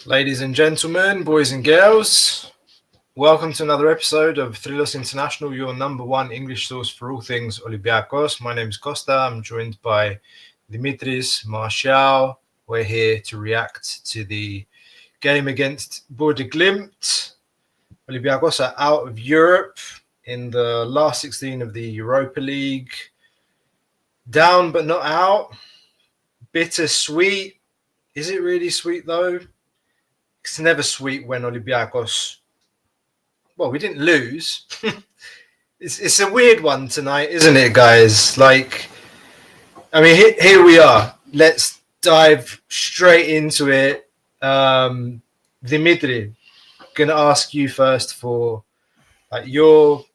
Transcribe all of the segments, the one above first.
Ladies and gentlemen, boys and girls, welcome to another episode of Thrylos International, your number one English source for all things Olympiacos. My name is Costa. I'm joined by Dimitris, Martial. We're here to react to the game against BODØ GLIMT. Olympiacos are out of Europe in the last 16 of the Europa League. Down but not out. Bittersweet. Is it really sweet though? It's never sweet when Olympiacos. Well, we didn't lose. It's a weird one tonight, isn't it, guys? Like, I mean, here we are. Let's dive straight into it. Dimitri, gonna ask you first for like your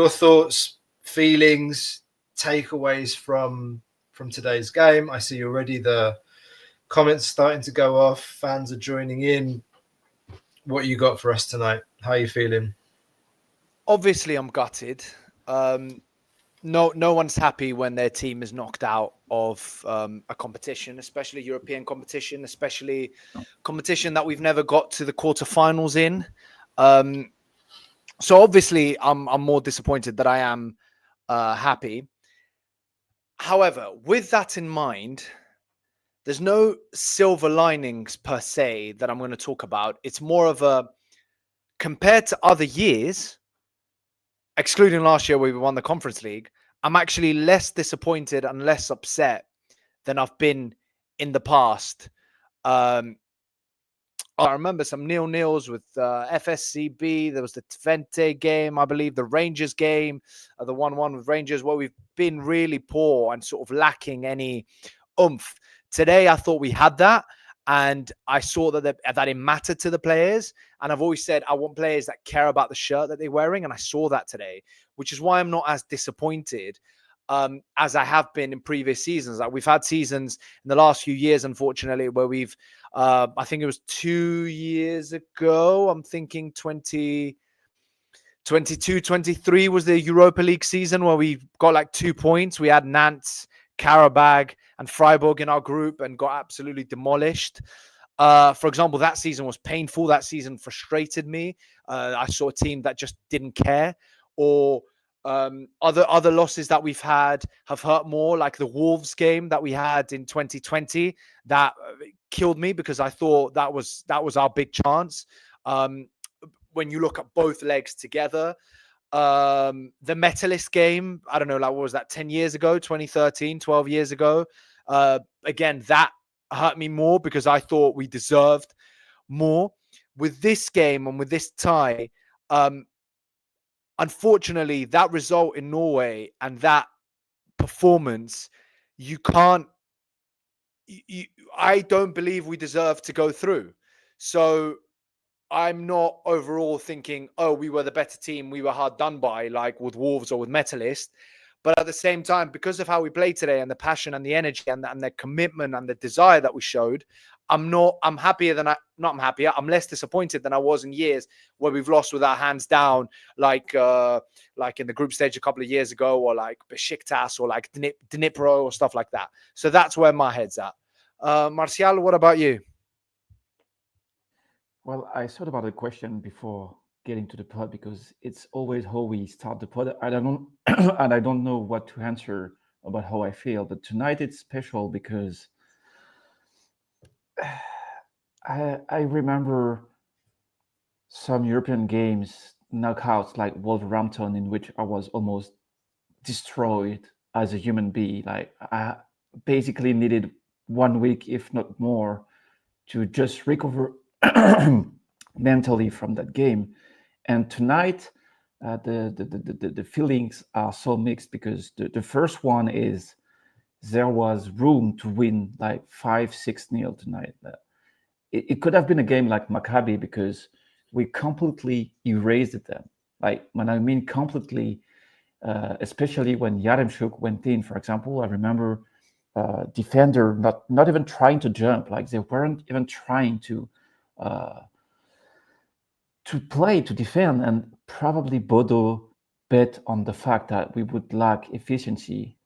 thoughts, feelings, takeaways from today's game. I see already the comments starting to go off. Fans are joining in. What you got for us tonight? How are you feeling? Obviously, I'm gutted. No one's happy when their team is knocked out of a competition, especially European competition, especially competition that we've never got to the quarterfinals in. So obviously, I'm more disappointed than I am happy. However, with that in mind, there's no silver linings per se that I'm going to talk about. It's more of a, compared to other years, excluding last year where we won the Conference League, I'm actually less disappointed and less upset than I've been in the past. I remember some 0-0s with FSCB. There was the Twente game, I believe, the Rangers game, the 1-1 with Rangers, where we've been really poor and sort of lacking any oomph. Today, I thought we had that, and I saw that it mattered to the players. And I've always said I want players that care about the shirt that they're wearing, and I saw that today, which is why I'm not as disappointed as I have been in previous seasons. Like, we've had seasons in the last few years, unfortunately, where we've, I think it was 2 years ago, I'm thinking 2022-23 was the Europa League season where we got like 2 points. We had Nantes, Karabag, and Freiburg in our group and got absolutely demolished. For example, that season was painful. That season frustrated me. I saw a team that just didn't care. Or other losses that we've had have hurt more, like the Wolves game that we had in 2020. That killed me because I thought that was our big chance. When you look at both legs together, the Metalist game, I don't know, like, what was that, 10 years ago, 2013, 12 years ago? Again, that hurt me more because I thought we deserved more. With this game and with this tie, unfortunately, that result in Norway and that performance, I don't believe we deserve to go through. So I'm not overall thinking, oh, we were the better team, we were hard done by, like with Wolves or with Metalist. But at the same time, because of how we played today and the passion and the energy and the commitment and the desire that we showed, I'm happier than I'm less disappointed than I was in years where we've lost with our hands down, like in the group stage a couple of years ago, or like Besiktas or like Dnipro or stuff like that. So that's where my head's at. Martial, what about you? Well, I thought about the question before getting to the pod because it's always how we start the pod. I don't and I don't know what to answer about how I feel, but tonight it's special because I remember some European games, knockouts like Wolverhampton, in which I was almost destroyed as a human being. Like, I basically needed 1 week, if not more, to just recover mentally from that game. And tonight, the feelings are so mixed because the first one is there was room to win like 5-6-0 tonight. It could have been a game like Maccabi because we completely erased them. Like, when I mean completely, especially when Yaremchuk went in, for example, I remember defender not even trying to jump. Like, they weren't even trying to play, to defend, and probably BODØ bet on the fact that we would lack efficiency.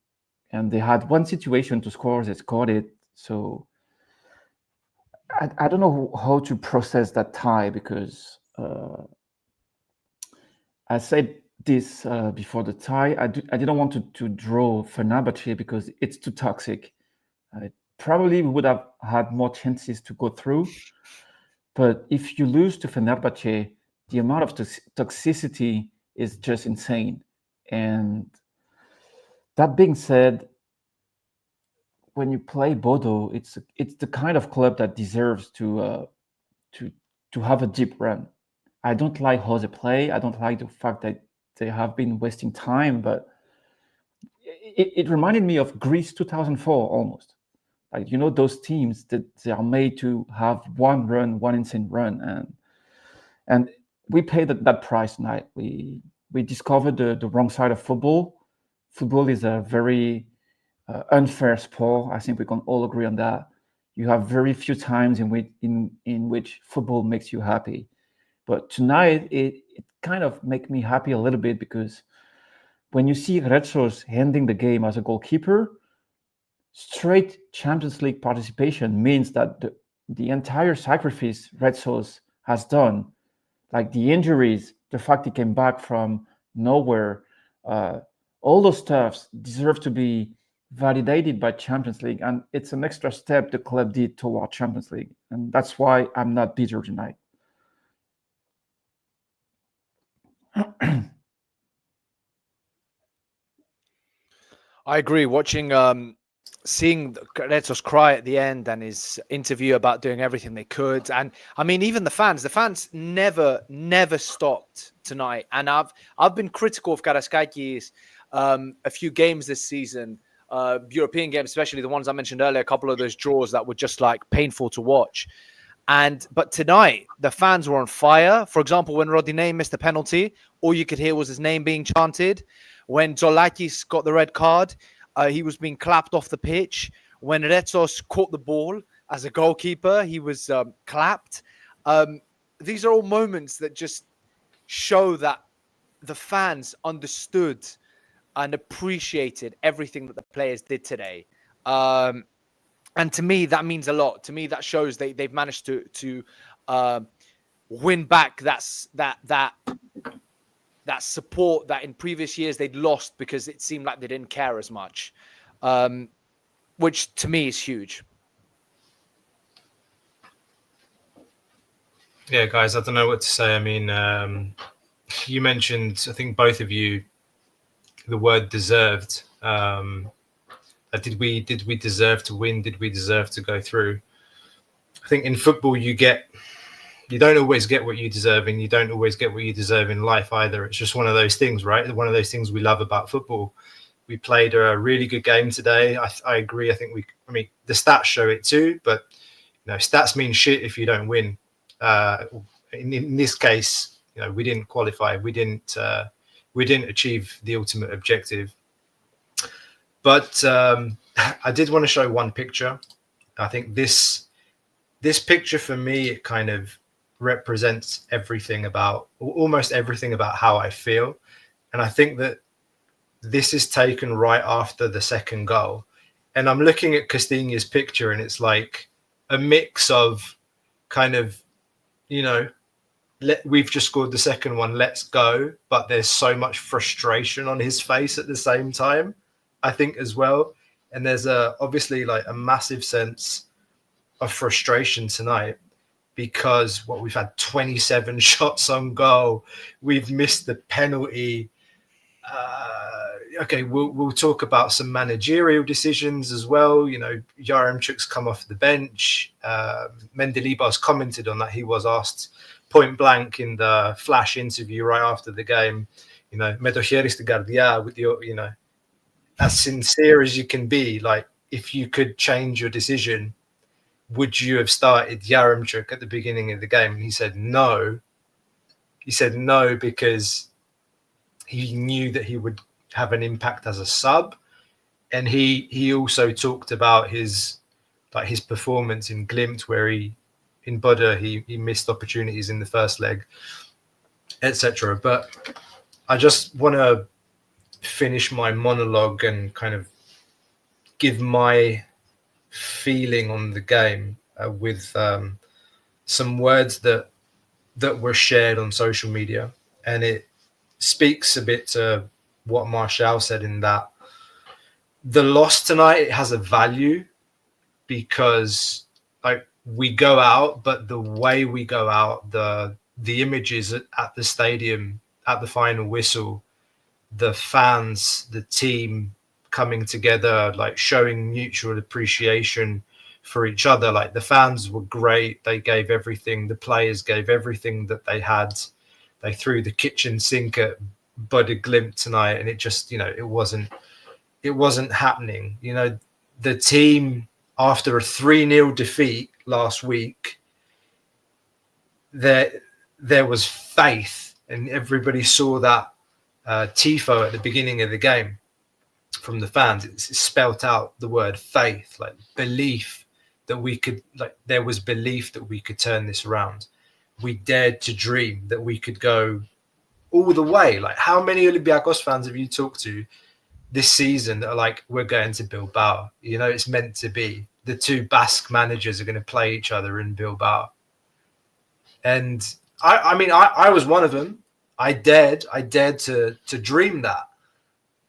And they had one situation to score, they scored it. So I don't know how to process that tie, because I said this before the tie. I didn't want to draw Fenerbahce because it's too toxic. Probably we would have had more chances to go through. But if you lose to Fenerbahce, the amount of toxicity is just insane. And that being said, when you play BODØ, it's the kind of club that deserves to have a deep run. I don't like how they play. I don't like the fact that they have been wasting time, but it reminded me of Greece 2004 almost. Like, you know, those teams that they are made to have one insane run, and we paid that price tonight. We discovered the wrong side of football. Football is a very unfair sport. I think we can all agree on that. You have very few times in which football makes you happy. But tonight, it kind of make me happy a little bit, because when you see Retsos handling the game as a goalkeeper, straight Champions League participation means that the entire sacrifice Retsos has done, like the injuries, the fact he came back from nowhere, all those stuffs deserve to be validated by Champions League, and it's an extra step the club did toward Champions League, and that's why I'm not bitter tonight. I agree. Watching, seeing Retsos cry at the end and his interview about doing everything they could, and I mean, even the fans never stopped tonight. And I've been critical of Karaiskakis a few games this season, European games, especially the ones I mentioned earlier. A couple of those draws that were just like painful to watch. But tonight, the fans were on fire. For example, when Rodinei missed the penalty, all you could hear was his name being chanted. When Zolakis got the red card, he was being clapped off the pitch. When Retsos caught the ball as a goalkeeper, he was clapped. These are all moments that just show that the fans understood and appreciated everything that the players did today. And to me, that means a lot. To me, that shows they've managed to win back that support that in previous years they'd lost because it seemed like they didn't care as much, which to me is huge. Yeah, guys, I don't know what to say. I mean, you mentioned, I think both of you, the word deserved. Did we deserve to win? Did we deserve to go through? I think in football you don't always get what you deserve, and you don't always get what you deserve in life either. It's just one of those things, right? One of those things we love about football. We played a really good game today. I agree. I mean, the stats show it too, but stats mean shit if you don't win. In this case, we didn't qualify. We didn't achieve the ultimate objective. But I did want to show one picture. I think this picture for me, it kind of represents almost everything about how I feel. And I think that this is taken right after the second goal. And I'm looking at Castille's picture, and it's like a mix of kind of, we've just scored the second one, let's go. But there's so much frustration on his face at the same time, I think, as well. And there's obviously like a massive sense of frustration tonight, because we've had 27 shots on goal. We've missed the penalty. Okay, we'll talk about some managerial decisions as well. Yaremchuk's come off the bench. Mendilibar's commented on that. He was asked point blank in the flash interview right after the game, me dojieris de guardia, with your, as sincere as you can be, like, if you could change your decision, would you have started Yaremchuk at the beginning of the game? And he said no. He said no because he knew that he would have an impact as a sub. And he also talked about his performance in Glimt, where in BODØ he missed opportunities in the first leg, etc. But I just want to finish my monologue and kind of give my feeling on the game. with some words that were shared on social media, and it speaks a bit to what Martial said, in that the loss tonight, it has a value because like we go out, but the way we go out, the images at the stadium at the final whistle, the fans, the team coming together, like showing mutual appreciation for each other. Like the fans were great. They gave everything. The players gave everything that they had. They threw the kitchen sink at BODØ GLIMT tonight, and it just, it wasn't happening. The team, after a 3-0 defeat last week, there was faith, and everybody saw that tifo at the beginning of the game from the fans. It spelt out the word faith, like belief that we could, like there was belief that we could turn this around. We dared to dream that we could go all the way. Like, how many Olympiacos fans have you talked to this season that are like, we're going to Bilbao? It's meant to be. The two Basque managers are going to play each other in Bilbao. And I was one of them. I dared to dream that.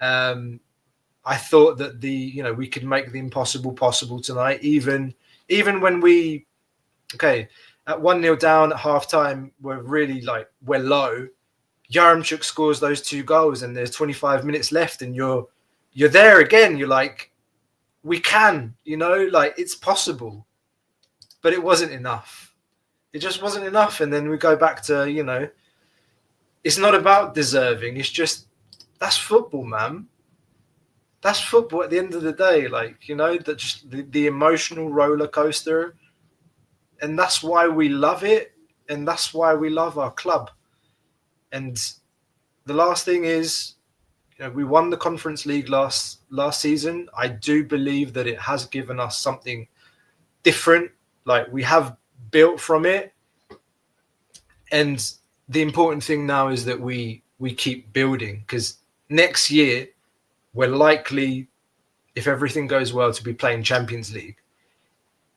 I thought that we could make the impossible possible tonight, even when we, at 1-0 down at halftime, we're low. Yaremchuk scores those 2 goals, and there's 25 minutes left, and you're there again. You're like, we can, it's possible. But it wasn't enough. It just wasn't enough. And then we go back to, it's not about deserving. It's just, that's football, man. That's football at the end of the day. Just the emotional roller coaster. And that's why we love it. And that's why we love our club. And the last thing is, we won the Conference League last season. I do believe that it has given us something different. Like, we have built from it. And the important thing now is that we keep building, because next year we're likely, if everything goes well, to be playing Champions League,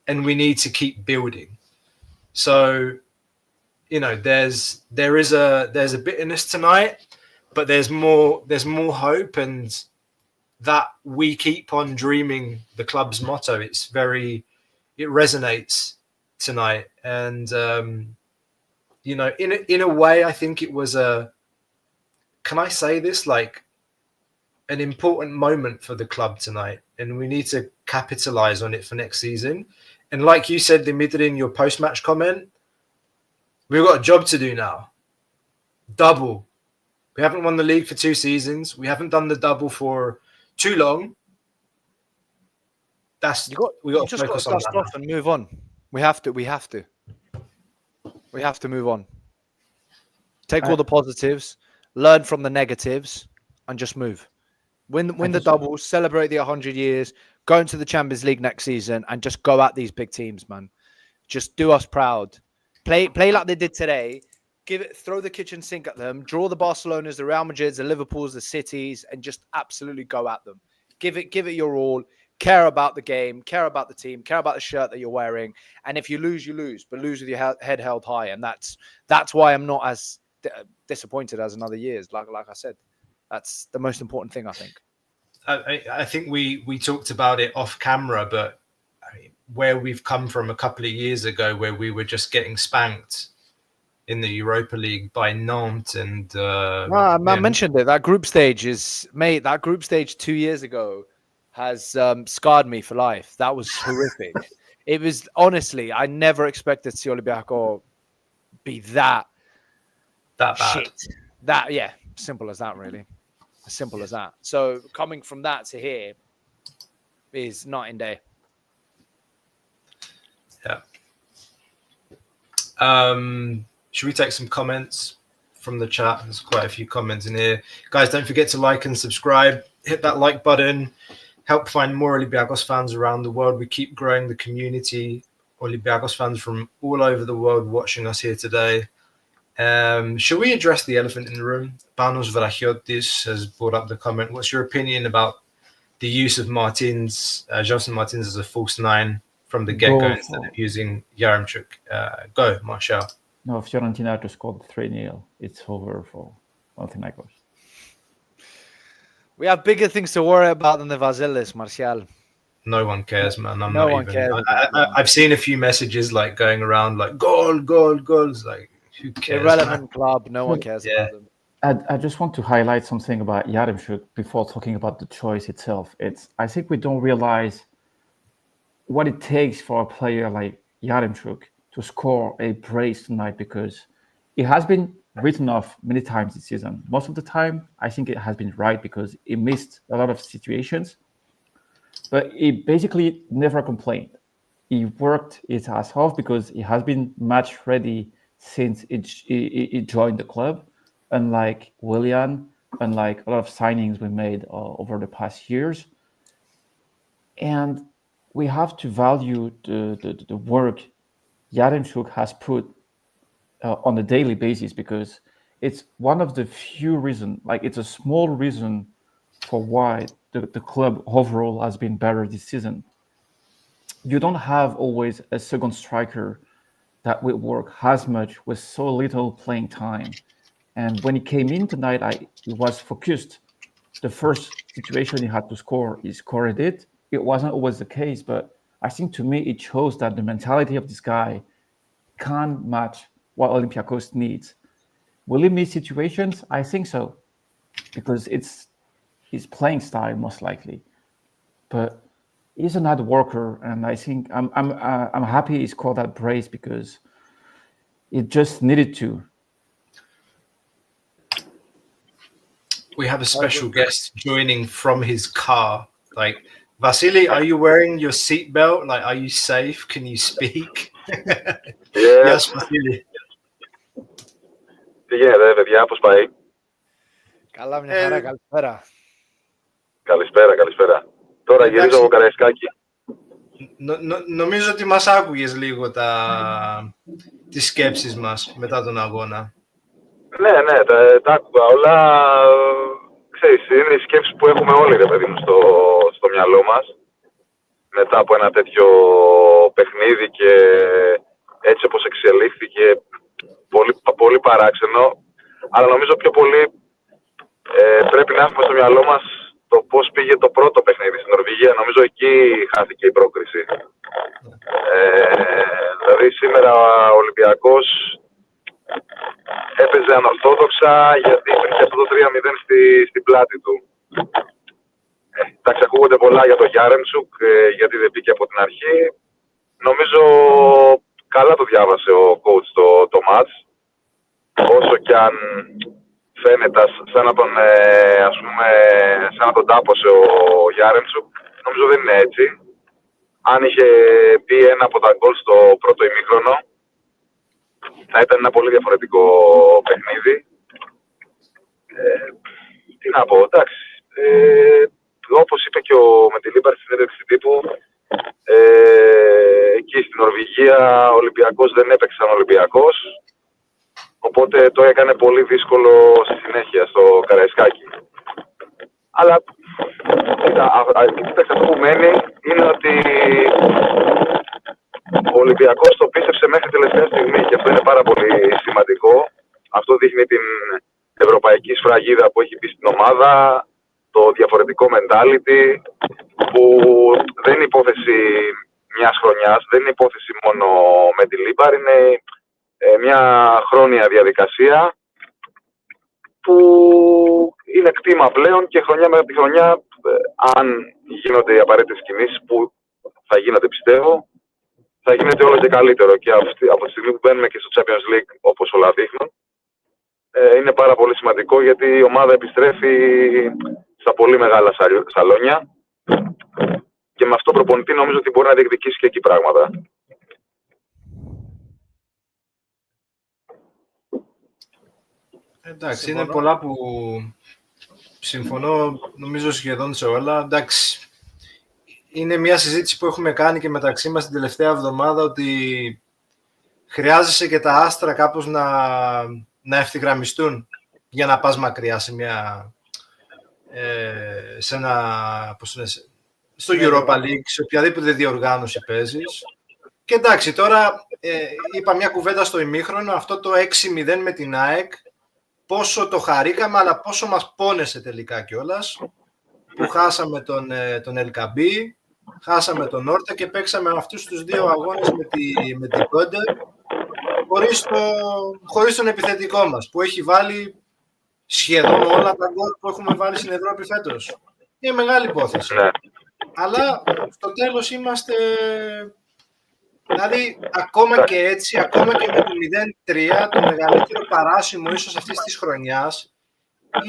and we need to keep building. So, there is a bitterness tonight, but there's more hope, and that we keep on dreaming, the club's motto. It resonates tonight. And in a way, I think it was can I say this, like an important moment for the club tonight, and we need to capitalize on it for next season. And like you said, Dimitri, in your post-match comment, we've got a job to do now. Double. We haven't won the league for 2 seasons. We haven't done the double for too long. We got to focus on that and move on. We have to move on. Take all the positives, learn from the negatives, and just move. Win the doubles, celebrate the 100 years, go into the Champions League next season, and just go at these big teams, man. Just do us proud. Play like they did today. Throw the kitchen sink at them. Draw the Barcelonas, the Real Madrids, the Liverpools, the Cities, and just absolutely go at them. Give it your all. Care about the game. Care about the team. Care about the shirt that you're wearing. And if you lose, you lose. But lose with your head held high. And that's why I'm not as disappointed as in other years. Like I said, that's the most important thing, I think. I think we talked about it off camera, but where we've come from a couple of years ago, where we were just getting spanked in the Europa League by Nantes, and I mentioned it. That group stage 2 years ago has scarred me for life. That was horrific. It was, honestly, I never expected to see Olympiacos be that bad. Shit. Simple as that, really. As simple as that. So coming from that to here is night and day. Yeah. Should we take some comments from the chat? There's quite a few comments in here. Guys, don't forget to like and subscribe. Hit that like button. Help find more Olympiacos fans around the world. We keep growing the community. Olympiacos fans from all over the world watching us here today. Should we address the elephant in the room? Panos Vrachiotis has brought up the comment. What's your opinion about the use of Johnson Martins as a false 9 from the get-go instead of using Yaremchuk. Go, Martial. No, Fiorentina just scored 3-0. It's over for Olympiacos. We have bigger things to worry about than the Vazelis, Martial. No one cares, man. No one cares. I've seen a few messages like going around like goals. Like, who cares? Irrelevant man? club. No one cares about them. I just want to highlight something about Yaremchuk before talking about the choice itself. I think we don't realize what it takes for a player like Yaremchuk to score a brace tonight, because it has been written off many times this season. Most of the time, I think it has been right because he missed a lot of situations, but he basically never complained. He worked his ass off because he has been match ready since he joined the club, unlike Willian, unlike a lot of signings we made over the past years. And we have to value the work Yaremchuk has put on a daily basis, because it's one of the few reasons, like it's a small reason for why the club overall has been better this season. You don't have always a second striker that will work as much with so little playing time. And when he came in tonight, he was focused. The first situation he had to score, he scored it. It wasn't always the case, but I think to me, it shows that the mentality of this guy can't match what Olympiacos needs. Will he miss situations? I think so, because it's his playing style most likely. But he's an hard worker, and I think I'm happy he scored that brace because it just needed to. We have a special guest joining from his car. Like, Vasily, are you wearing your seatbelt? Like, are you safe? Can you speak? Yes, Vasily. Τι γίνεται, παιδιά, πώς πάει? Καλά, μια χαρά, καλησπέρα. Καλησπέρα. Τώρα γυρίζω από Καραϊσκάκη. Νομίζω ότι μας άκουγες λίγο τις σκέψεις μας μετά τον αγώνα. Ναι, τα άκουγα όλα. Ξέρεις, είναι οι σκέψεις που έχουμε όλοι, ρε παιδί μου, στο μυαλό μας. Μετά από ένα τέτοιο παιχνίδι και έτσι όπως εξελίχθηκε, πολύ παράξενο. Αλλά νομίζω πιο πολύ πρέπει να έχουμε στο μυαλό μας το πώς πήγε το πρώτο παιχνίδι στην Νορβηγία. Νομίζω εκεί χάθηκε η πρόκριση. Δηλαδή σήμερα ο Ολυμπιακός έπαιζε ανορθόδοξα γιατί υπήρχε αυτό το 3-0 στην πλάτη του. Εντάξει, ακούγονται πολλά για το Yaremchuk, γιατί δεν μπήκε από την αρχή. Νομίζω καλά το διάβασε ο coach το match. Όσο κι αν φαίνεται σαν να τον, σαν να τον τάπωσε ο Yaremchuk, νομίζω δεν είναι έτσι. Αν είχε μπει ένα από τα γκολ στο πρώτο ημίχρονο, θα ήταν ένα πολύ διαφορετικό παιχνίδι. Τι να πω, εντάξει. Όπως είπε και με τη Λίμπαρ στη συνέντευξη τύπου, εκεί στην Νορβηγία ο Ολυμπιακός δεν έπαιξε σαν Ολυμπιακός, οπότε το έκανε πολύ δύσκολο στη συνέχεια στο Καραϊσκάκι. Αλλά αυτό που μένει είναι ότι ο Ολυμπιακός το πίστεψε μέχρι τελευταία στιγμή και αυτό είναι πάρα πολύ σημαντικό. Αυτό δείχνει την ευρωπαϊκή σφραγίδα που έχει μπει στην ομάδα, το διαφορετικό mentality, που δεν είναι υπόθεση μιας χρονιάς, δεν είναι υπόθεση μόνο με τη Λίμπαρ, είναι μια χρόνια διαδικασία που είναι κτήμα πλέον και χρονιά με τη χρονιά, αν γίνονται οι απαραίτητες κινήσεις που θα γίνονται πιστεύω, θα γίνεται όλο και καλύτερο. Και από τη στιγμή που μπαίνουμε και στο Champions League, όπως όλα δείχνουν, είναι πάρα πολύ σημαντικό γιατί η ομάδα επιστρέφει στα πολύ μεγάλα σαλόνια και με αυτό προπονητή νομίζω ότι μπορεί να διεκδικήσει και εκεί πράγματα. Εντάξει, είναι πολλά που συμφωνώ νομίζω σχεδόν σε όλα. Εντάξει, είναι μια συζήτηση που έχουμε κάνει και μεταξύ μας την τελευταία εβδομάδα ότι χρειάζεσαι και τα άστρα κάπως να ευθυγραμμιστούν για να πας μακριά σε στο Europa League, σε οποιαδήποτε διοργάνωση παίζεις. Και εντάξει, τώρα είπα μια κουβέντα στο ημίχρονο, αυτό το 6-0 με την ΑΕΚ, πόσο το χαρήκαμε, αλλά πόσο μας πόνεσε τελικά κιόλας, που χάσαμε τον Ελκαμπή, χάσαμε τον Όρτα και παίξαμε αυτούς τους δύο αγώνες με την BODØ, χωρίς τον επιθετικό μας, που έχει βάλει σχεδόν όλα τα γκολ που έχουμε βάλει στην Ευρώπη φέτος. Είναι μεγάλη υπόθεση. Αλλά στο τέλος είμαστε... Δηλαδή, ακόμα και έτσι, ακόμα και με το 0-3, το μεγαλύτερο παράσημο ίσως αυτής της χρονιάς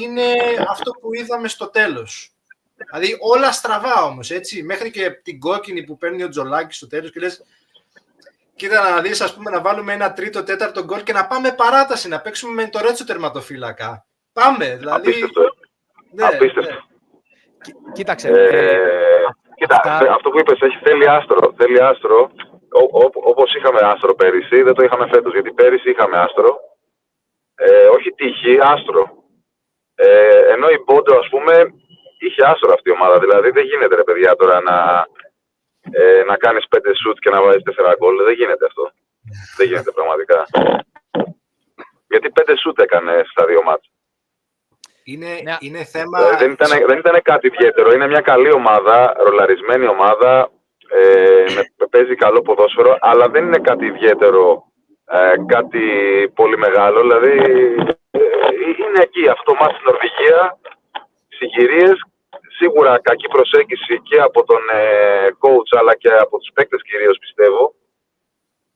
είναι αυτό που είδαμε στο τέλος. Δηλαδή, όλα στραβά όμως, έτσι. Μέχρι και την κόκκινη που παίρνει ο Τζολάκης στο τέλος και λες, κοίτα να δεις, ας πούμε, να βάλουμε ένα τρίτο, τέταρτο γκολ και να πάμε παράταση, να παίξουμε με το Ρέτσο τερματοφύλακα. Πάμε, δηλαδή... Απίστευτο. Ναι. Κοίταξε. Κοίτα, αυτό που είπες θέλει άστρο. Όπως είχαμε άστρο πέρυσι, δεν το είχαμε φέτος, γιατί πέρυσι είχαμε άστρο. Όχι τύχη, άστρο. Ενώ η BODØ, ας πούμε, είχε άστρο αυτή η ομάδα. Δηλαδή δεν γίνεται, ρε παιδιά, τώρα να κάνεις 5 σουτ και να βάζεις 4 γκολ. Δεν γίνεται αυτό. Δεν γίνεται πραγματικά. Γιατί 5 σουτ έκανε στα 2 μάτς. Είναι θέμα... Δεν ήταν κάτι ιδιαίτερο. Είναι μια καλή ομάδα, ρολαρισμένη ομάδα, παίζει καλό ποδόσφαιρο, αλλά δεν είναι κάτι ιδιαίτερο, κάτι πολύ μεγάλο. Δηλαδή είναι εκεί αυτό μάτς στην Νορβηγία, συγκυρίες, σίγουρα κακή προσέγγιση και από τον coach αλλά και από τους παίκτες κυρίως, πιστεύω.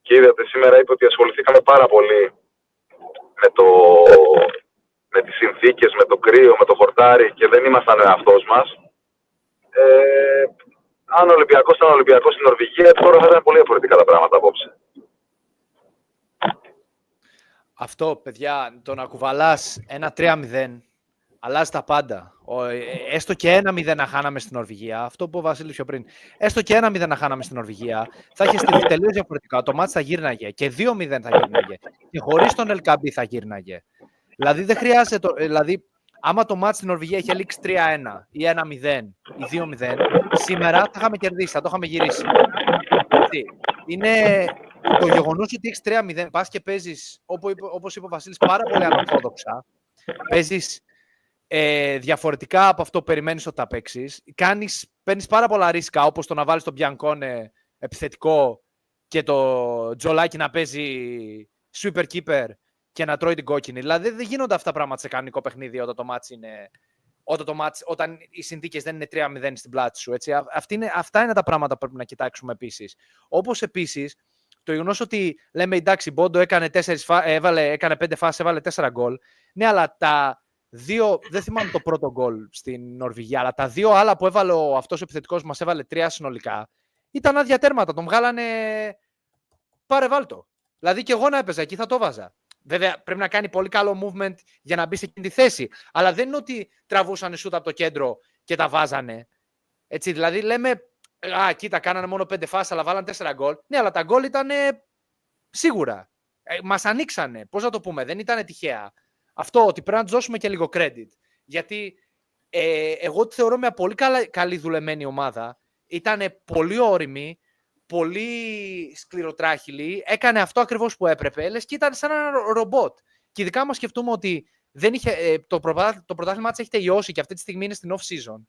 Και είδατε σήμερα είπε ότι ασχοληθήκαμε πάρα πολύ με τις συνθήκες, με το κρύο, με το χορτάρι και δεν ήμασταν ο εαυτός μας. Αν ο Ολυμπιακός ήταν Ολυμπιακός στην Νορβηγία, τώρα θα ήταν πολύ διαφορετικά τα πράγματα απόψε. Αυτό, παιδιά, το να κουβαλάς ένα 3-0, αλλάζει τα πάντα. Έστω και 1-0 να χάναμε στην Νορβηγία, αυτό που ο Βασίλης πιο πριν, έστω και 1-0 να χάναμε στην Νορβηγία, θα είχε στηθεί τελείως διαφορετικά. Το μάτς θα γύρναγε και 2-0 θα γύρναγε. Και χωρίς τον Ελκαμπή θα γύρναγε. Δηλαδή δεν χρειάζεται. Δηλαδή, άμα το μάτς στην Νορβηγία είχε λήξει 3-1 ή 1-0 ή 2-0, σήμερα θα είχαμε κερδίσει, θα το είχαμε γυρίσει. Είναι το γεγονός ότι έχεις 3-0, πας και παίζεις, όπως είπε ο Βασίλης, πάρα πολύ ανορθόδοξα. Παίζεις διαφορετικά από αυτό που περιμένεις ότι θα παίξεις. Παίρνεις πάρα πολλά ρίσκα, όπως το να βάλεις τον Μπιανκόνε επιθετικό και το Τζολάκι να παίζει sweeper keeper και να τρώει την κόκκινη. Δηλαδή δεν γίνονται αυτά τα πράγματα σε κανονικό παιχνίδι όταν οι συνθήκες δεν είναι 3-0 στην πλάτη σου. Έτσι. Αυτά είναι τα πράγματα που πρέπει να κοιτάξουμε επίσης. Όπως επίσης, το γεγονός ότι λέμε εντάξει, BODØ έκανε 5 φάσεις, έβαλε 4 γκολ. Ναι, αλλά τα 2, δεν θυμάμαι το πρώτο γκολ στην Νορβηγία, αλλά τα 2 άλλα που έβαλε αυτός ο επιθετικός που μας έβαλε 3 συνολικά, ήταν άδεια τέρματα. Τον βγάλανε πάρε βάλτο. Δηλαδή και εγώ να έπαιζα εκεί θα το βάζα. Βέβαια, πρέπει να κάνει πολύ καλό movement για να μπει σε εκείνη τη θέση. Αλλά δεν είναι ότι τραβούσαν σούτ από το κέντρο και τα βάζανε. Έτσι, δηλαδή λέμε, κοίτα, κάνανε μόνο 5 φάσεις, αλλά βάλαν 4 γκολ. Ναι, αλλά τα γκολ ήταν σίγουρα. Μας ανοίξανε. Πώς να το πούμε, δεν ήταν τυχαία. Αυτό ότι πρέπει να τους δώσουμε και λίγο credit. Γιατί εγώ τη θεωρώ μια πολύ καλή δουλεμένη ομάδα. Ήταν πολύ όριμη, πολύ σκληροτράχυλη, έκανε αυτό ακριβώς που έπρεπε, λες και ήταν σαν ένα ρομπότ. Και ειδικά μας σκεφτούμε ότι δεν είχε, το πρωτάθλημά της έχει τελειώσει και αυτή τη στιγμή είναι στην off-season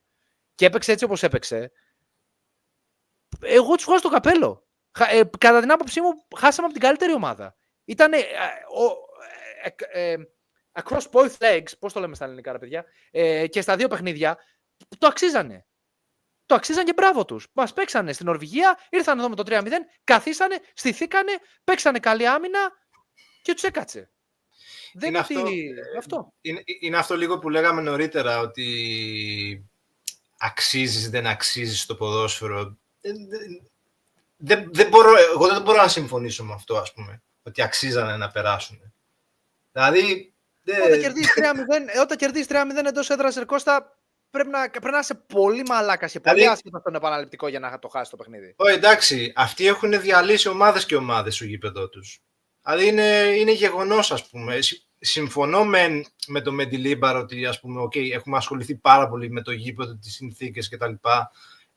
και έπαιξε έτσι όπως έπαιξε, εγώ τους βγάζω το καπέλο. Κατά την άποψή μου, χάσαμε από την καλύτερη ομάδα. Ήταν across both legs, πώς το λέμε στα ελληνικά, ρε παιδιά, και στα δύο παιχνίδια, το αξίζανε. Το αξίζαν και μπράβο τους. Μας παίξανε στην Νορβηγία, ήρθαν εδώ με το 3-0, καθίσανε, στηθήκανε, παίξανε καλή άμυνα και τους έκατσε. Δεν είναι αυτό. Είναι αυτό λίγο που λέγαμε νωρίτερα, ότι αξίζεις, δεν αξίζεις το ποδόσφαιρο. Εγώ δεν μπορώ να συμφωνήσω με αυτό, ας πούμε, ότι αξίζανε να περάσουν. Δηλαδή... Όταν κερδίσεις 3-0 εντός έδρας, Κώστα, πρέπει να είσαι πολύ μαλάκας και πολύ άσχετος στον επαναληπτικό για να το χάσει το παιχνίδι. Εντάξει, αυτοί έχουν διαλύσει ομάδες και ομάδες στο γήπεδο τους. Δηλαδή είναι γεγονός, ας πούμε. Συμφωνώ με τον Μεντιλίμπαρ ότι, ας πούμε, έχουμε ασχοληθεί πάρα πολύ με το γήπεδο, τις συνθήκες κτλ.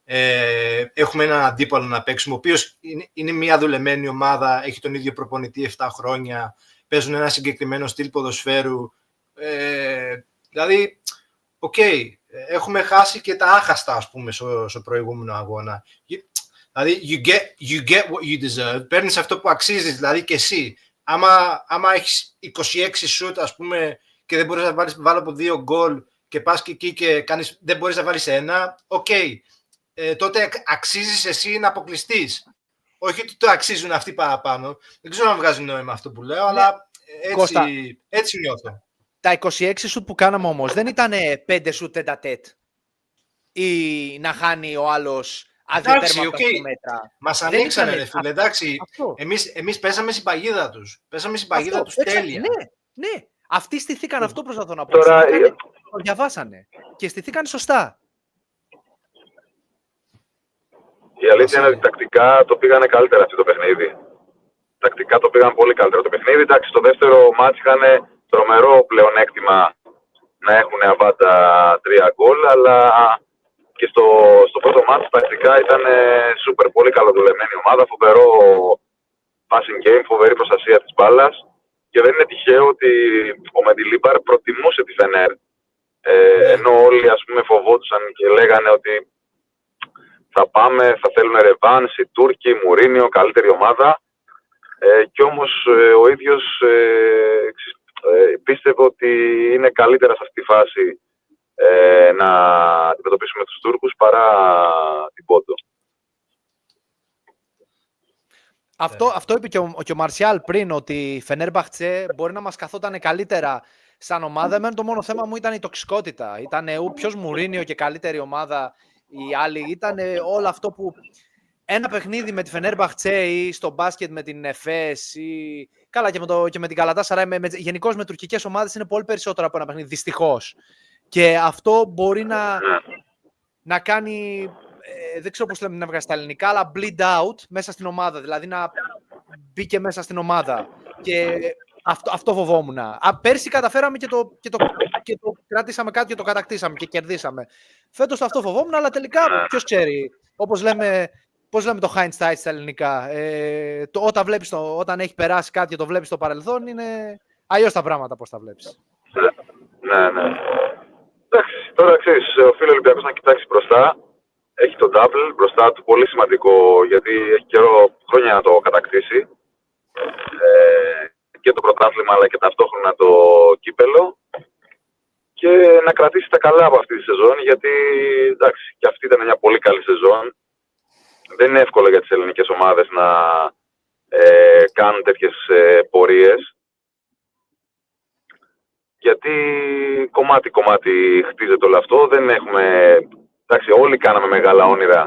Έχουμε έναν αντίπαλο να παίξουμε, ο οποίος είναι μια δουλεμένη ομάδα, έχει τον ίδιο προπονητή 7 χρόνια, παίζουν ένα συγκεκριμένο στυλ ποδοσφαίρου. Δηλαδή, έχουμε χάσει και τα άχαστα, ας πούμε, στο προηγούμενο αγώνα. Δηλαδή, you get what you deserve, παίρνεις αυτό που αξίζεις, δηλαδή και εσύ. Άμα έχεις 26 σούτ, ας πούμε, και δεν μπορείς να βάλεις από 2 γκολ και πας και εκεί και δεν μπορείς να βάλεις ένα, τότε αξίζεις εσύ να αποκλειστείς. Όχι ότι το αξίζουν αυτοί παραπάνω. Δεν ξέρω αν βγάζει νόημα αυτό που λέω, αλλά έτσι νιώθω. Τα 26 σουτ που κάναμε όμως δεν ήταν 5 σουτ τετατέτ ή να χάνει ο άλλος άδειο τέρμα από τα μέτρα. Μας ανοίξανε, ρε φίλε, εντάξει. Εμείς πέσαμε στην παγίδα τους. Πέσαμε στην παγίδα τους τέλεια. Ναι. Αυτοί στηθήκαν, αυτό προσπαθώ να πω. Το διαβάσανε και στηθήκαν σωστά. Η αλήθεια είναι ότι τακτικά το πήγανε καλύτερα αυτό το παιχνίδι. Τακτικά το πήγαν πολύ καλύτερα το παιχνίδι. Εντάξει, στο δεύτερο μάτς είχαν τρομερό πλεονέκτημα να έχουν αβάντα 3 γκολ, αλλά και στο πρώτο μάτς τακτικά ήταν σούπερ, πολύ καλοδουλεμένη ομάδα, φοβερό passing game, φοβερή προστασία της μπάλας, και δεν είναι τυχαίο ότι ο Μεντιλίμπαρ προτιμούσε τη Φενέρ, ενώ όλοι, ας πούμε, φοβόντουσαν και λέγανε ότι θα θέλουν ρεβάνς, οι Τούρκοι, Μουρίνιο, καλύτερη ομάδα, και όμως ο ίδιος πίστευε ότι είναι καλύτερα σε αυτή τη φάση να αντιμετωπίσουμε τους Τούρκους παρά την BODØ. Αυτό είπε και ο Μαρσιάλ πριν, ότι η Φενέρμπαχτσε μπορεί να μας καθόταν καλύτερα σαν ομάδα. Εμένα το μόνο θέμα μου ήταν η τοξικότητα. Ήταν ποιος Μουρίνιο και καλύτερη ομάδα, οι άλλοι. Ήταν όλο αυτό που ένα παιχνίδι με τη Φενέρμπαχτσε ή στο μπάσκετ με την Εφές ή καλά και με την Καλατάσαράι, γενικώς με τουρκικές ομάδες, είναι πολύ περισσότερο από ένα παιχνίδι, δυστυχώς. Και αυτό μπορεί να κάνει, δεν ξέρω πώς λέμε να βγάζει στα ελληνικά, αλλά bleed out μέσα στην ομάδα, δηλαδή να μπει και μέσα στην ομάδα. Και αυτό φοβόμουν. Πέρσι καταφέραμε και το κρατήσαμε κάτι και το κατακτήσαμε και κερδίσαμε. Φέτος αυτό φοβόμουν, αλλά τελικά ποιος ξέρει. Πώς λέμε το hindsight στα ελληνικά. Όταν έχει περάσει κάτι και το βλέπεις στο παρελθόν, είναι αλλιώς τα πράγματα πώς τα βλέπεις. Ναι. Εντάξει, τώρα ξέρεις, οφείλει ο Ολυμπιακός να κοιτάξει μπροστά. Έχει το double μπροστά του, πολύ σημαντικό, γιατί έχει χρόνια να το κατακτήσει. Και το πρωτάθλημα, αλλά και ταυτόχρονα το κύπελο. Και να κρατήσει τα καλά από αυτή τη σεζόν, γιατί εντάξει, και αυτή ήταν μια πολύ καλή σεζόν. Δεν είναι εύκολο για τις ελληνικές ομάδες να κάνουν τέτοιες πορείες. Γιατί κομμάτι χτίζεται όλο αυτό. Δεν έχουμε... Εντάξει, όλοι κάναμε μεγάλα όνειρα.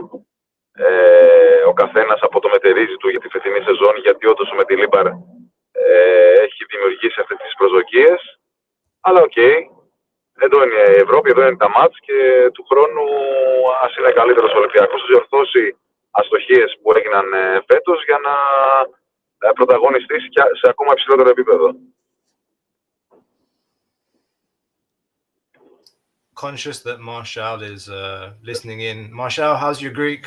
Ο καθένας από το μετερίζει του για τη φετινή σεζόν, γιατί όντως ο Μεντιλίμπαρ έχει δημιουργήσει αυτές τις προσδοκίες. Αλλά εδώ είναι η Ευρώπη, εδώ είναι τα μάτς, και του χρόνου ας είναι καλύτερος ο Ολυμπιακός να διορθώσει αστοχίες που έγιναν φέτος για να πρωταγωνιστήσει σε ακόμα υψηλότερο επίπεδο. Conscious that Marshall is listening in. Marshall, how's your Greek?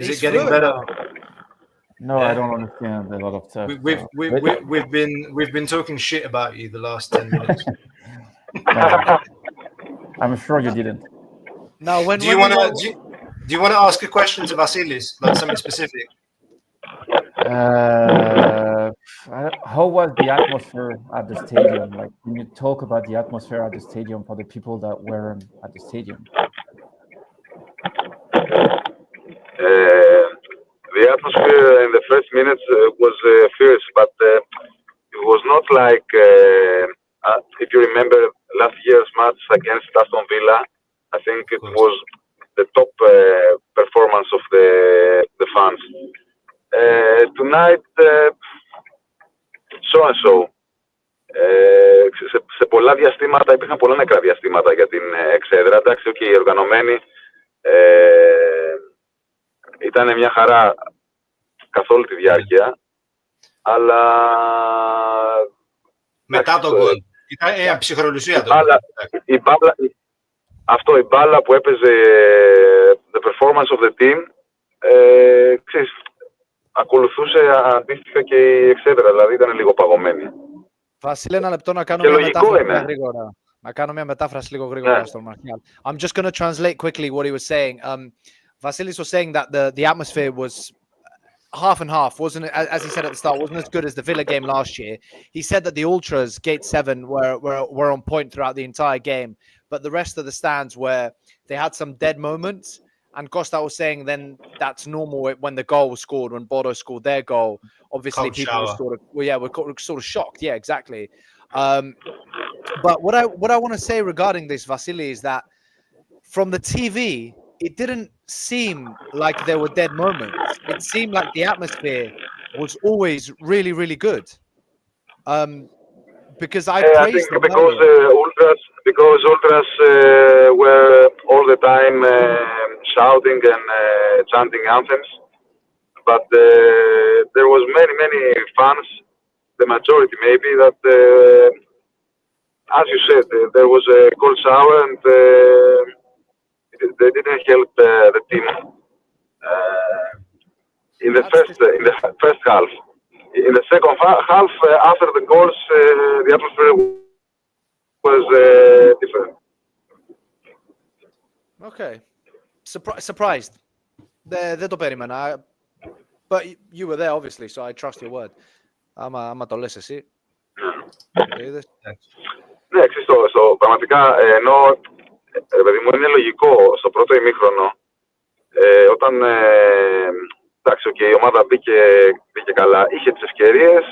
Is it getting better? No, I don't understand a lot of stuff. We've been talking shit about you the last 10 minutes. No, I'm sure you didn't. Now, do you want to ask a question to Vasilis, like something specific? How was the atmosphere at the stadium? Like, can you talk about the atmosphere at the stadium for the people that weren't at the stadium? The atmosphere in the first minutes was fierce, but it was not like, if you remember last year's match against Aston Villa, I think it was the top performance of the fans. Tonight, so. Σε πολλά διαστήματα, υπήρχαν πολλά νεκρά διαστήματα για την εξέδρα. Εντάξει, οι οργανωμένοι ήταν μια χαρά καθ' όλη τη διάρκεια, αλλά μετά τον γκολ ήταν ψυχρολουσία. αυτό, η μπάλα που έπαιζε, the performance of the team, ξέρεις, ακολουθούσε αντίστοιχα και η εξέδρα, δηλαδή ήταν λίγο παγωμένη. Βασίλη, ένα λεπτό να κάνω Και μια λογικό μετάφραση είναι. γρήγορα. Να κάνω μια μετάφραση λίγο γρήγορα στον Μαρχιάλ. I'm just going to translate quickly what he was saying. Vasilis was saying that the atmosphere was half and half, wasn't it? As he said at the start, wasn't as good as the Villa game last year. He said that the ultras, Gate 7, were on point throughout the entire game, but the rest of the stands were they had some dead moments. And Costa was saying then that's normal when the goal was scored, when BODØ scored their goal. Obviously, Cold people were shower. sort of were sort of shocked. Yeah, exactly. But what I want to say regarding this, Vasily, is that from the TV, it didn't seem like there were dead moments. It seemed like the atmosphere was always really, really good. Because I I praised think them because earlier. ultras were all the time shouting and chanting anthems, but there was many fans, the majority maybe, that as you said, there was a cold shower and they didn't help the team in the first half. In the second half, after the goals, the atmosphere was different. Okay. Surprised. Δεν το περίμενα. But you were there, obviously, so I trust your word. Άμα το λες εσύ. Ναι, πραγματικά, ενώ παιδί μου είναι λογικό στο πρώτο ημίχρονο, όταν εντάξει, η ομάδα μπήκε καλά, είχε τις ευκαιρίες,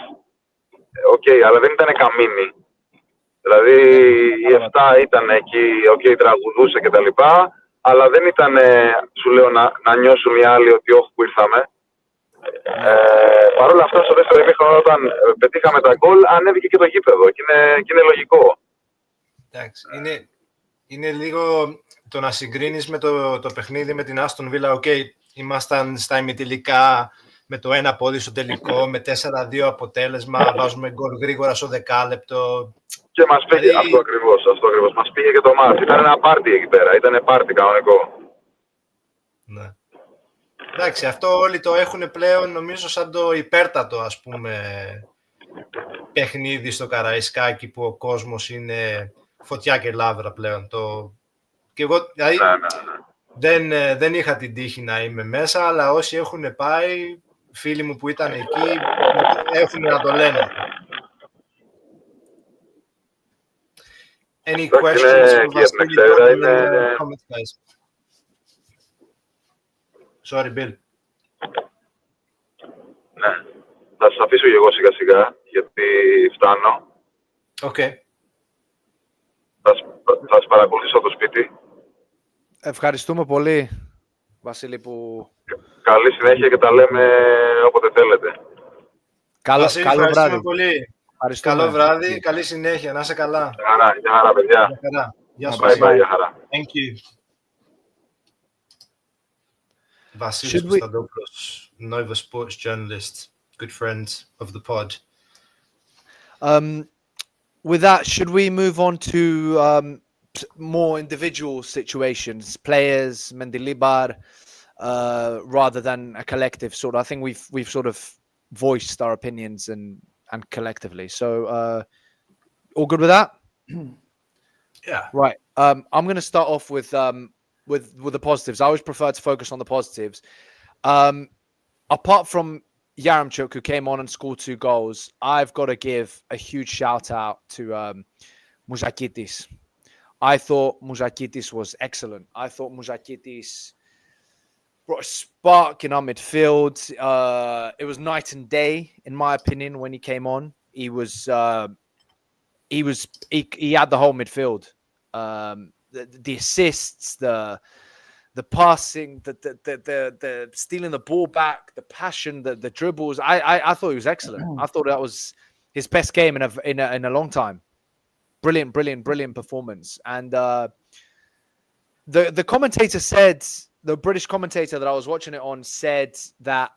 αλλά δεν ήταν καμίνη. Δηλαδή η 7 ήταν εκεί, τραγουδούσε κτλ. Αλλά δεν ήταν, σου λέω, να νιώσουν οι άλλοι ότι όχι που ήρθαμε. Παρ' όλα αυτά, στο δεύτερο ημίχρονο, όταν πετύχαμε τα γκολ, ανέβηκε και το γήπεδο και είναι λογικό. Εντάξει, είναι λίγο το να συγκρίνεις με το παιχνίδι με την Άστον Βίλα. Ήμασταν στα ημιτελικά με το ένα πόδι στο τελικό, με 4-2 αποτέλεσμα, βάζουμε γκολ γρήγορα στο δεκάλεπτο. Και μας πήγε αυτό ακριβώς. Μας πήγε και το μάτς. Ήταν ένα πάρτι εκεί πέρα. Ήταν πάρτι κανονικό. Ναι. Εντάξει, αυτό όλοι το έχουν πλέον, νομίζω, σαν το υπέρτατο, ας πούμε, παιχνίδι στο Καραϊσκάκι, που ο κόσμος είναι φωτιά και λάβρα πλέον. Και εγώ, δηλαδή, δεν είχα την τύχη να είμαι μέσα, αλλά όσοι έχουν πάει, φίλοι μου που ήταν εκεί, έχουν να το λένε. Any questions for Vasily in the comments, guys? Sorry, Bill. Ναι. Θα σας αφήσω και εγώ σιγά σιγά, γιατί φτάνω. Okay. Θα σας παρακολουθήσω από το σπίτι. Ευχαριστούμε πολύ, Βασίλη, που... Καλή συνέχεια και τα λέμε όποτε θέλετε. Βασίλη, καλό βράδυ. Πολύ. Καλό βράδυ, καλή συνέχεια, να είσαι καλά. Γεια χαρά, παιδιά. Γεια σου. Bye, γεια χαρά. Thank you. Vasilis Kostadopoulos, Nova Sports journalist, good friend of the pod. With that, should we move on to more individual situations, players, Mendilibar, rather than a collective sort? I think we've sort of voiced our opinions and collectively. So, all good with that? Yeah. Right. I'm going to start off with the positives. I always prefer to focus on the positives. Apart from Yaremchuk, who came on and scored 2 goals, I've got to give a huge shout out to Mouzakitis. I thought Mouzakitis was excellent. I thought Mouzakitis brought a spark in our midfield. It was night and day, in my opinion, when he came on. He had the whole midfield. The assists, the passing, the stealing the ball back, the passion, the dribbles. I thought he was excellent. I thought that was his best game in a long time. Brilliant performance. And the commentator said, the British commentator that I was watching it on said that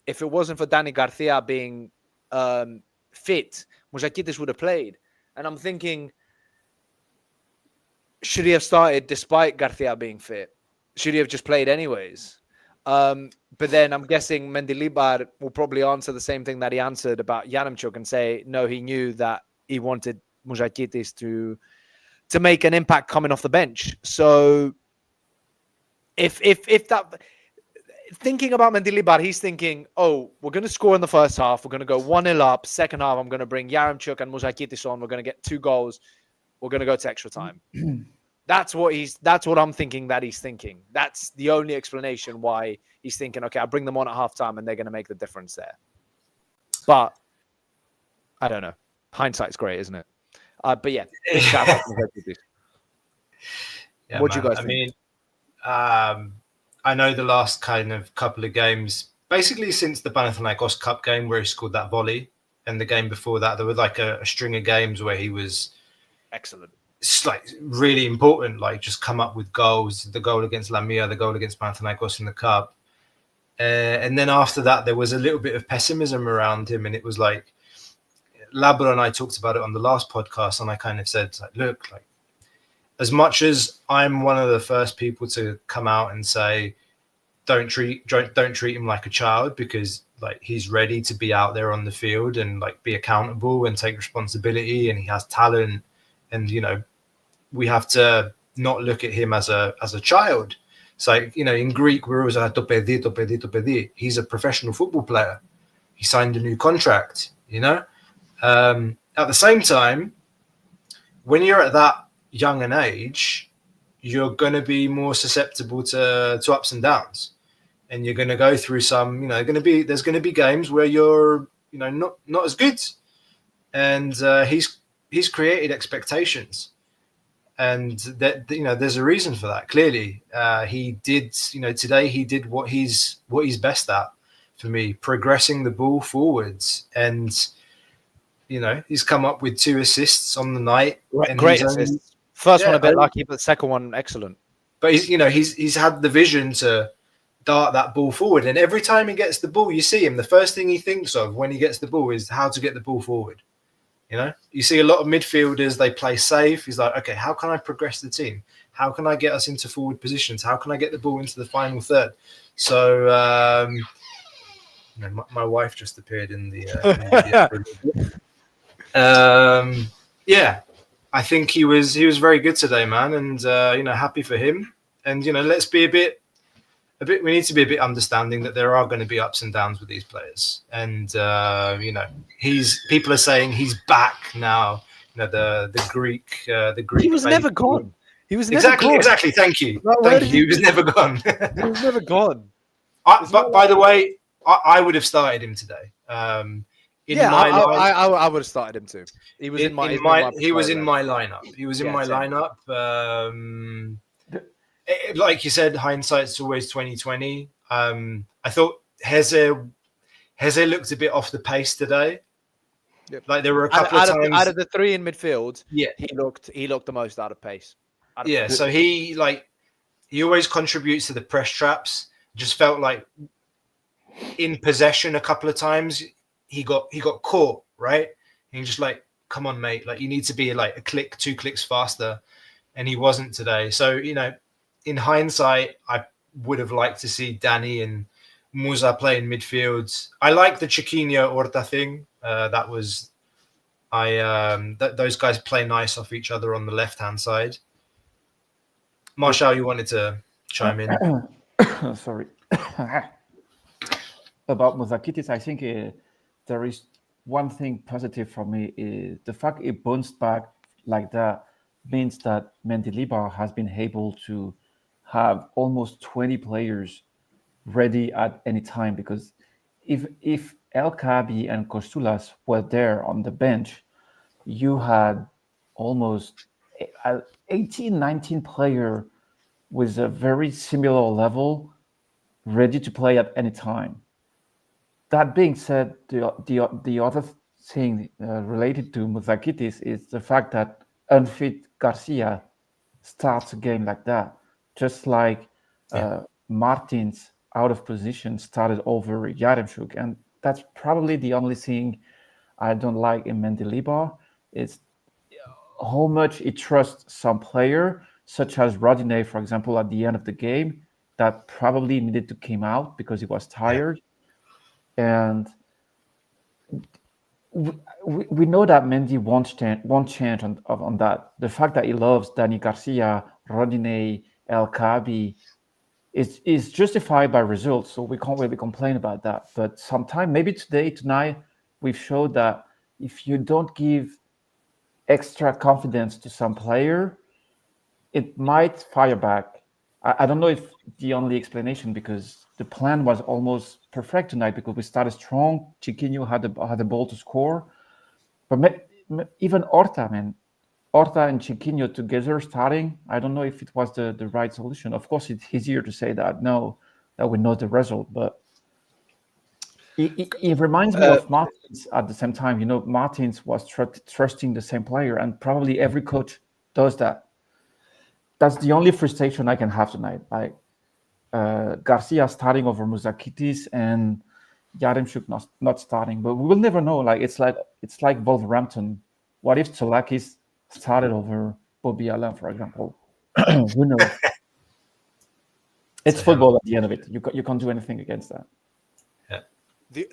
if it wasn't for Danny Garcia being fit, Mouzakitis would have played. And I'm thinking, should he have started despite Garcia being fit? Should he have just played anyways? But then I'm guessing Mendilibar will probably answer the same thing that he answered about Yaremchuk and say, no, he knew that he wanted Muzakitis to make an impact coming off the bench. So if that, thinking about Mendilibar, he's thinking, oh, we're going to score in the first half. We're going to go 1-0 up. Second half, I'm going to bring Yaremchuk and Muzakitis on. We're going to get 2 goals. We're going to go to extra time. That's what I'm thinking that he's thinking. That's the only explanation why he's thinking, okay, I'll bring them on at halftime and they're going to make the difference there. But I don't know. Hindsight's great, isn't it? But yeah. Yeah, what do you guys think? I mean, I know the last kind of couple of games, basically since the Panathinaikos Cup game where he scored that volley, and the game before that, there were like a string of games where he was excellent. It's like really important, like just come up with goals, the goal against Lamia, the goal against Panathinaikos in the Cup. And then after that, there was a little bit of pessimism around him. And it was like, Labra and I talked about it on the last podcast. And I kind of said, like, look, like as much as I'm one of the first people to come out and say, don't treat him like a child, because like he's ready to be out there on the field and like be accountable and take responsibility, and he has talent. And, you know, we have to not look at him as a child. So, you know, in Greek, we're always like, to pedi. He's a professional football player. He signed a new contract, you know. At the same time, when you're at that young an age, you're going to be more susceptible to ups and downs. And you're going to go through some, you know, there's going to be games where you're, you know, not as good. And he's created expectations. And that, you know, there's a reason for that. Clearly, he did. You know, today he did what he's best at. For me, progressing the ball forwards, and you know, he's come up with 2 assists on the night. Great assists. First one a bit lucky, but the second one excellent. But he's had the vision to dart that ball forward, and every time he gets the ball, you see him. The first thing he thinks of when he gets the ball is how to get the ball forward. You know, you see a lot of midfielders, they play safe. He's like, okay, how can I progress the team? How can I get us into forward positions? How can I get the ball into the final third? So, you know, my wife just appeared in the yeah, I think he was very good today, man. And, you know, happy for him. And, you know, let's be we need to be a bit understanding that there are going to be ups and downs with these players. And, you know, people are saying he's back now. You know, the Greek. He was never gone. He was never exactly gone. Exactly. Thank you. He was never gone. He was never gone. But by the way, I would have started him today. I would have started him too. He was in my lineup. He was in my lineup. Like you said, hindsight's always 2020. I thought Heze looked a bit off the pace today. Yep. Like there were a couple of times out of the 3 in midfield. Yeah, he looked the most out of pace. So he always contributes to the press traps. Just felt like in possession a couple of times he got caught, right? And you're just like, come on, mate, like you need to be like 2 clicks faster, and he wasn't today. So, you know, in hindsight, I would have liked to see Danny and Musa play in midfield. I like the Chiquinho Horta thing. Those guys play nice off each other on the left-hand side. Marshall, you wanted to chime in? Sorry. About Muzakitis, I think there is one thing positive for me is the fact it bounced back like that means that Mendilibar has been able to have almost 20 players ready at any time, because if El Kabi and Kostulas were there on the bench, you had almost 18, 19 player with a very similar level ready to play at any time. That being said, the other thing related to Muzakitis is the fact that unfit Garcia starts a game like that, just like Martins out of position started over Yaremchuk. And that's probably the only thing I don't like in Mendilibar is how much he trusts some player such as Rodinei, for example, at the end of the game, that probably needed to come out because he was tired. And we know that Mendy won't change on that. The fact that he loves Dani Garcia, Rodinei, El Kaabi is justified by results, so we can't really complain about that. But sometime, maybe tonight, we've showed that if you don't give extra confidence to some player, it might fire back. I don't know if the only explanation, because the plan was almost perfect tonight because we started strong. Chiquinho had the ball to score, but even Horta and Chiquinho together starting, I don't know if it was the right solution. Of course, it's easier to say that we know the result, but it reminds me of Martins at the same time. Martins was trusting the same player, and probably every coach does that. That's the only frustration I can have tonight. Like Garcia starting over Muzakitis and Yaremchuk not starting, but we will never know. Like it's like Wolverhampton. What if Tsolakis started over Bobby Allen, for example? Who knows? It's football at the end of it. You can't do anything against that.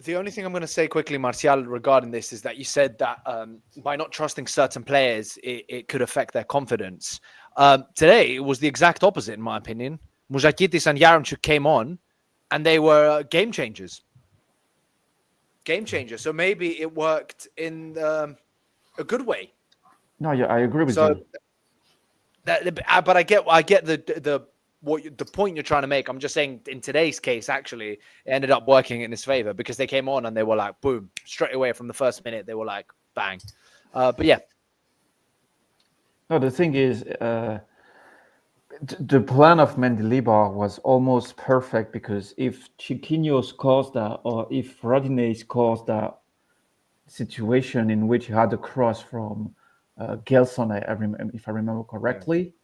The only thing I'm going to say quickly, Martial, regarding this is that you said that by not trusting certain players, it could affect their confidence. Today, it was the exact opposite, in my opinion. Muzakitis and Yaremchuk came on, and they were game changers. So maybe it worked in a good way. No, yeah, I agree with you. But I get the point you're trying to make. I'm just saying, in today's case, actually, it ended up working in his favor because they came on and they were like, boom, straight away from the first minute, they were like, bang. But yeah. No, the thing is, the plan of Mendilibar was almost perfect, because if Chiquinho scores that, or if Rodinei scores that situation in which he had a cross from Gelson, if I remember correctly,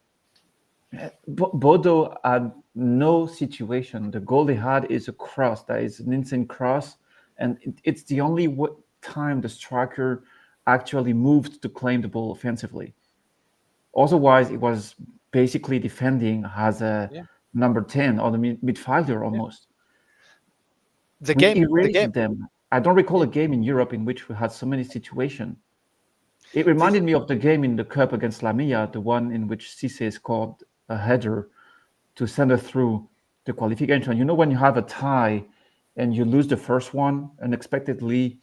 BODØ had no situation. The goal they had is a cross. That is an insane cross, and it's the only time the striker actually moved to claim the ball offensively. Otherwise, it was basically defending as a number 10 or the midfielder almost. We erased them. I don't recall a game in Europe in which we had so many situations. It reminded me of the game in the Cup against Lamia, the one in which Cisse scored a header to send it through the qualification. When you have a tie and you lose the first one unexpectedly,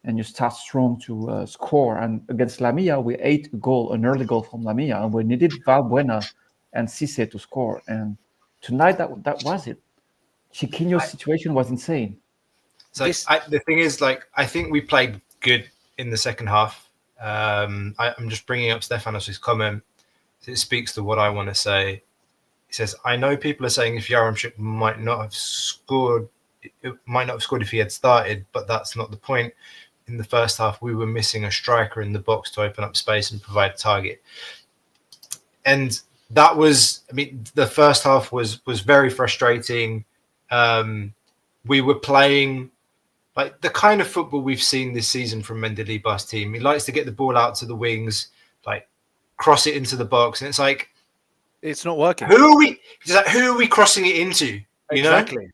and you start strong to score. And against Lamia, we ate an early goal from Lamia, and we needed Valbuena and Cisse to score. And tonight, that was it. Chiquinho's situation was insane. So the thing is, I think we played good in the second half. I'm just bringing up Stefanos' comment. It speaks to what I want to say. He says, I know people are saying if Yaremchuk might not have scored if he had started, but that's not the point. In the first half, we were missing a striker in the box to open up space and provide a target. And that was, the first half was very frustrating. We were playing like the kind of football we've seen this season from Mendilibar's team. He likes to get the ball out to the wings, like cross it into the box, and it's like, it's not working. Who are we crossing it into? Exactly.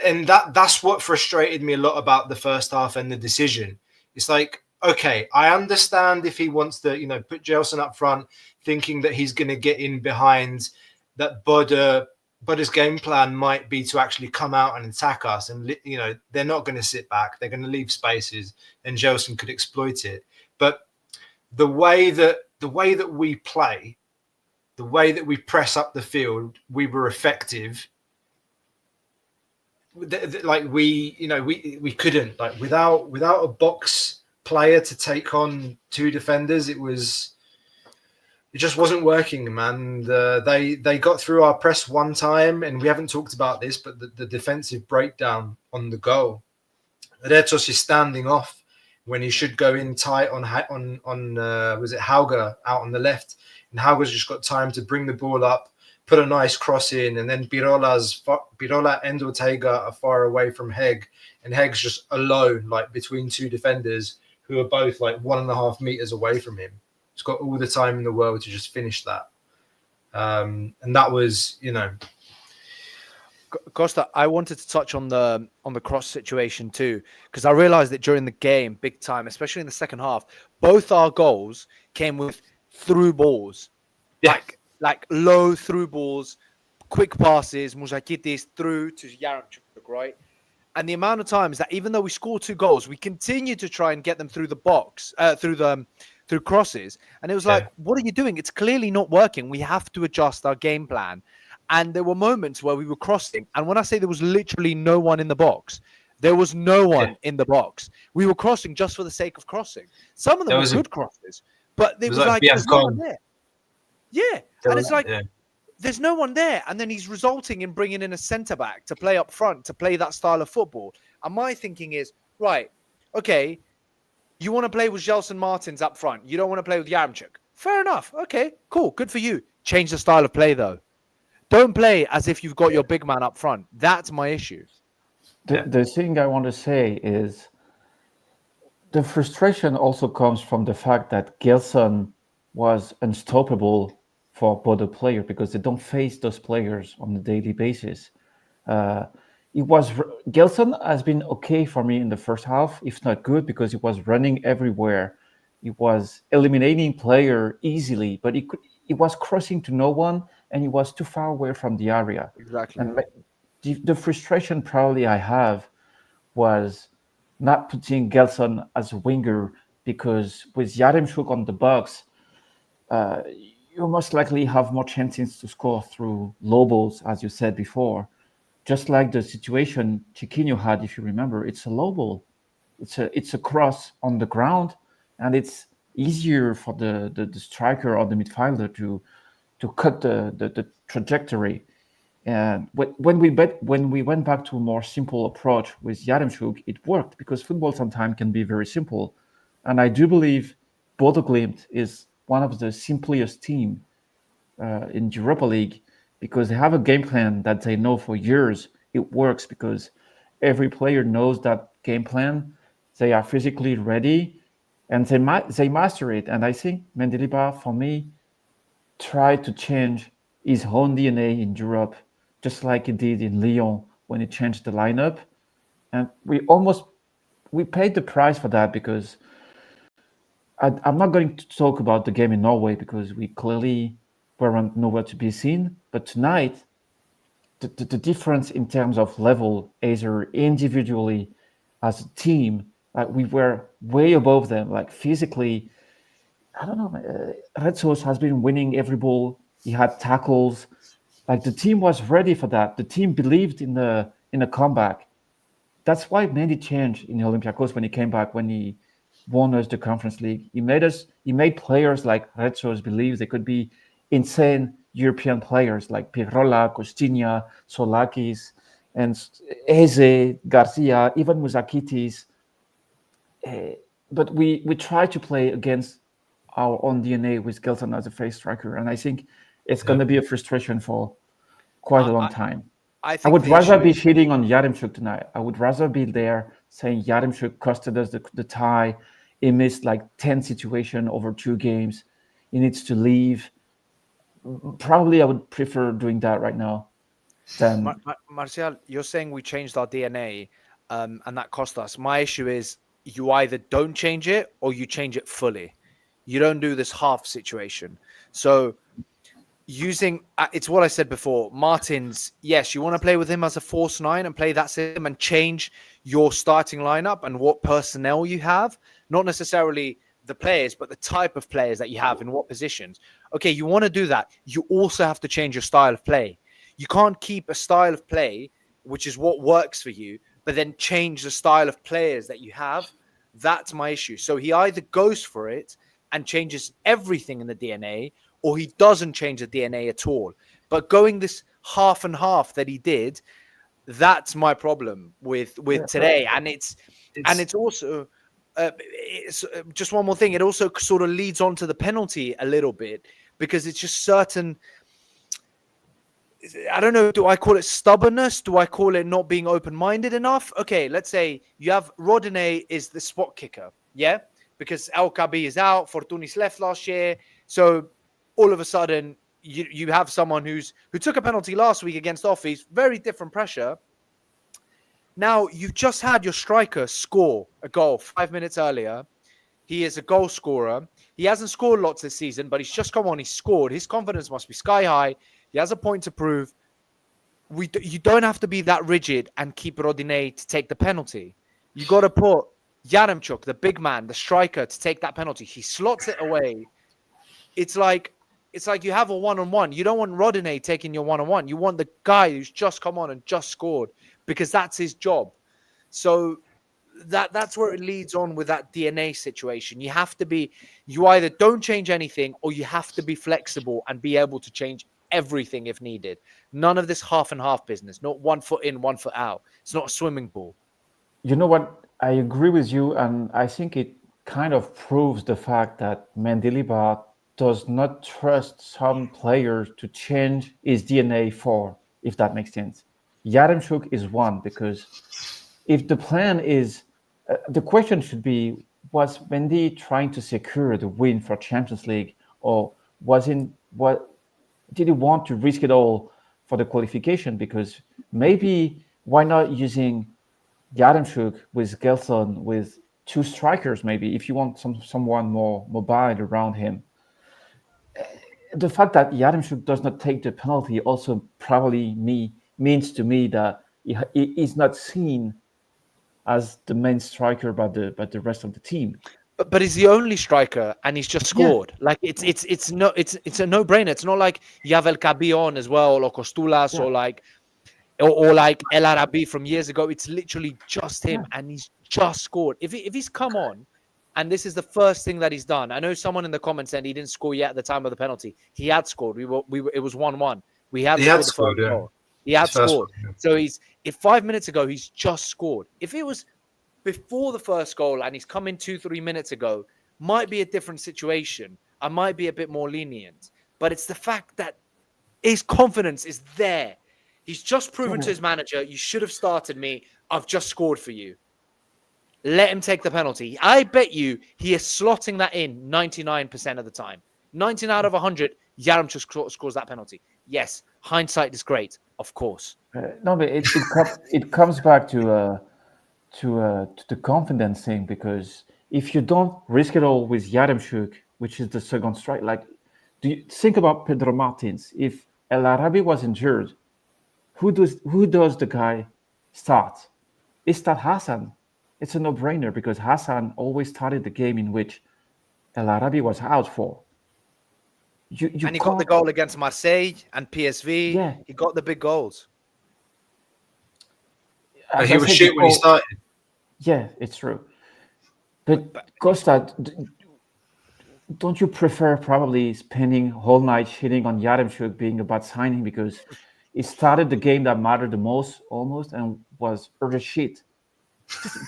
And that's what frustrated me a lot about the first half and the decision. It's like, okay, I understand if he wants to, put Gelson up front, thinking that he's going to get in behind, that BODØ's game plan might be to actually come out and attack us. And, they're not going to sit back. They're going to leave spaces, and Gelson could exploit it. But the way that we play, the way that we press up the field, we were effective. We couldn't, without a box player to take on two defenders, it just wasn't working, man. They got through our press one time, and we haven't talked about this, but the defensive breakdown on the goal. Retos is standing off when he should go in tight on was it Hauger out on the left, and Hauger's just got time to bring the ball up, put a nice cross in, and then Birola and Ortega are far away from Heg, and Heg's just alone, between two defenders who are both 1.5 meters away from him. He's got all the time in the world to just finish that. And that was, Costa, I wanted to touch on the cross situation too, because I realized that during the game, big time, especially in the second half, both our goals came with through balls, Yeah. like low through balls, quick passes, Muzakitis through to Yaremchuk, right? And the amount of times that even though we scored 2 goals, we continue to try and get them through the box, through crosses. And it was like, what are you doing? It's clearly not working. We have to adjust our game plan. And there were moments where we were crossing. And when I say there was literally no one in the box, there was no one in the box. We were crossing just for the sake of crossing. Some of them were good crosses, but it was like there's no one there. Yeah. And it's like, there's no one there. And then he's resulting in bringing in a centre-back to play up front, to play that style of football. And my thinking is, right, okay, you want to play with Gelson Martins up front. You don't want to play with Yaremchuk. Fair enough. Okay, cool. Good for you. Change the style of play, though. Don't play as if you've got your big man up front. That's my issue. The thing I want to say is the frustration also comes from the fact that Gelson was unstoppable for BODØ player because they don't face those players on a daily basis. Gelson has been okay for me in the first half, if not good, because he was running everywhere. He was eliminating player easily, but he was crossing to no one, and he was too far away from the area. Exactly. And the frustration probably I have was not putting Gelson as a winger, because with Yaremchuk on the box, you most likely have more chances to score through low balls, as you said before. Just like the situation Chiquinho had, if you remember, it's a low ball. It's a cross on the ground, and it's easier for the striker or the midfielder to cut the trajectory. And when we went back to a more simple approach with Yaremchuk, it worked, because football sometimes can be very simple. And I do believe BODØ GLIMT is one of the simplest team in Europa League, because they have a game plan that they know for years it works, because every player knows that game plan. They are physically ready, and they master it. And I think Mendilibar, for me, tried to change his own DNA in Europe, just like he did in Lyon when he changed the lineup. And we paid the price for that, because I'm not going to talk about the game in Norway, because we clearly weren't nowhere to be seen. But tonight, the difference in terms of level, either individually as a team, we were way above them. Like physically, I don't know. Thrylos has been winning every ball. He had tackles. Like the team was ready for that. The team believed in a comeback. That's why many changed in Olympiacos when he came back, when he won us the Conference League. He made players like Thrylos believe they could be insane European players like Pirola, Costinha, Solakis, and Eze, Garcia, even Muzakitis. But we try to play against our own DNA with Gelson as a face striker, and I think it's going to be a frustration for quite a long time. I would rather be shitting on Yaremchuk tonight. I would rather be there saying Yaremchuk costed us the tie. He missed like 10 situations over 2 games. He needs to leave. Probably I would prefer doing that right now than... Marcial, you're saying we changed our DNA and that cost us. My issue is you either don't change it or you change it fully. You don't do this half situation. So using, it's what I said before, Martins, yes, you want to play with him as a false 9 and play that system and change your starting lineup and what personnel you have, not necessarily the players, but the type of players that you have in what positions. Okay, you want to do that. You also have to change your style of play. You can't keep a style of play, which is what works for you, but then change the style of players that you have. That's my issue. So he either goes for it and changes everything in the DNA, or he doesn't change the DNA at all. But going this half and half that he did, that's my problem with today. And it's also it's just one more thing. It also sort of leads on to the penalty a little bit, because it's just certain, I don't know, do I call it stubbornness? Do I call it not being open-minded enough? Okay, let's say you have Rodinei is the spot kicker, yeah? Because El Kabi is out, Fortuny's left last year. So all of a sudden, you have someone who took a penalty last week against Office, very different pressure. Now you've just had your striker score a goal 5 minutes earlier. He is a goal scorer. He hasn't scored lots this season, but he's just come on. He's scored. His confidence must be sky high. He has a point to prove. You don't have to be that rigid and keep Rodinei to take the penalty. You got to put Yaremchuk, the big man, the striker, to take that penalty. He slots it away. It's like you have a one-on-one. You don't want Rodinei taking your one-on-one. You want the guy who's just come on and just scored, because that's his job. So that's where it leads on with that DNA situation. You have to be, you either don't change anything, or you have to be flexible and be able to change everything if needed. None of this half and half business. Not 1 foot in, 1 foot out. It's not a swimming pool. You know what? I agree with you, and I think it kind of proves the fact that Mendilibar does not trust some players to change his DNA for, if that makes sense. Yaremchuk is one, because if the plan is, the question should be, was Mendy trying to secure the win for Champions League, or did he want to risk it all for the qualification? Because maybe why not using Yaremchuk with Gelson, with two strikers, maybe, if you want someone more mobile around him. The fact that Yaremchuk does not take the penalty also probably means to me that he is not seen as the main striker by the rest of the team. But he's the only striker, and he's just scored. Yeah. Like it's a no-brainer. It's not like Yavel Cabion as well, or Costulas, or like El Arabi from years ago. It's literally just him, and he's just scored. If he's come on, and this is the first thing that he's done. I know someone in the comments said he didn't score yet at the time of the penalty. He had scored. It was 1-1. He had scored. He had scored. So if 5 minutes ago he's just scored. If it was before the first goal and he's come in 2-3 minutes ago, might be a different situation. I might be a bit more lenient. But it's the fact that his confidence is there. He's just proven to his manager, you should have started me. I've just scored for you. Let him take the penalty. I bet you he is slotting that in 99% of the time. 19 out of 100, Yaremchuk scores that penalty. Yes, hindsight is great, of course. No, but it comes back to the confidence thing, because if you don't risk it all with Yaremchuk, which is the second strike, like, do you think about Pedro Martins? If El Arabi was injured, who does the guy start? It start Hassan. It's a no-brainer, because Hassan always started the game in which El Arabi was out for. And he got the goal against Marseille and PSV. Yeah. He got the big goals. But he was shit when he started. Yeah, it's true. But Costa, don't you prefer probably spending whole night shitting on Yaremchuk being a bad signing, because he started the game that mattered the most almost and was utter shit?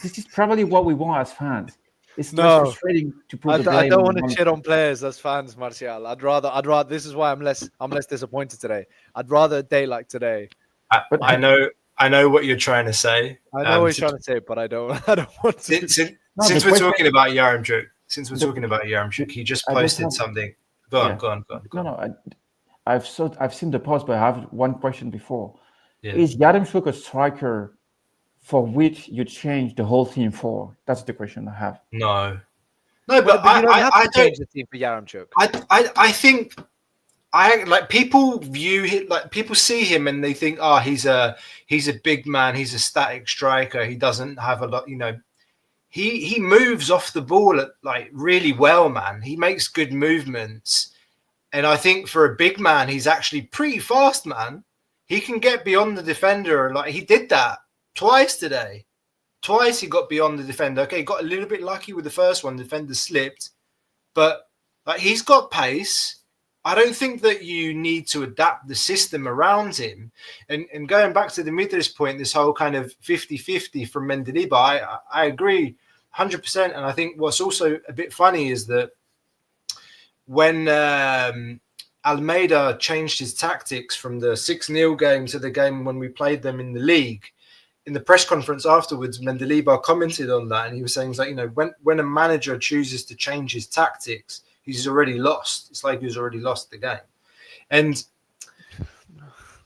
This is probably what we want as fans. It's less frustrating to put the blame. I don't want to shit on players as fans, Martial. I'd rather. This is why I'm less disappointed today. I'd rather a day like today. I know what you're trying to say. I know what you're trying to say, but I don't want to. Since we're talking about Yaremchuk, he just posted something. Go on. No, I've seen the post, but I have one question before. Yeah. Is Yaremchuk a striker for which you change the whole team for? That's the question I have. No, but you don't have to change the team for Yaremchuk. I think people view him, like, people see him and they think, he's a big man, he's a static striker, he doesn't have a lot, he moves off the ball really well, man. He makes good movements, and I think for a big man, he's actually pretty fast, man. He can get beyond the defender, like he did that twice today. Twice he got beyond the defender. Okay, he got a little bit lucky with the first one. The defender slipped. But he's got pace. I don't think that you need to adapt the system around him. And going back to Dimitri's point, this whole kind of 50-50 from Mendilibar, I agree 100%. And I think what's also a bit funny is that when Almeida changed his tactics from the 6-0 game to the game when we played them in the league, in the press conference afterwards, Mendilibar commented on that, and he was saying, when a manager chooses to change his tactics, he's already lost. It's like he's already lost the game. And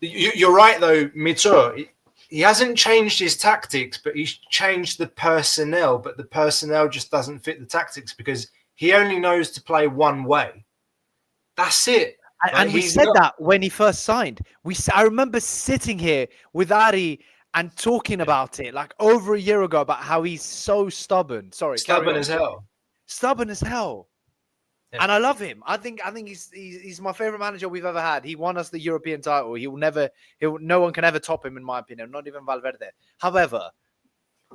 you're right, though, Mito. He hasn't changed his tactics, but he's changed the personnel. But the personnel just doesn't fit the tactics because he only knows to play one way. That's it. And we said that when he first signed. I remember sitting here with Ari and talking about it like over a year ago about how he's so stubborn. Stubborn as hell. Stubborn as hell. Yeah. And I love him. I think he's my favorite manager we've ever had. He won us the European title. No one can ever top him, in my opinion, not even Valverde. However,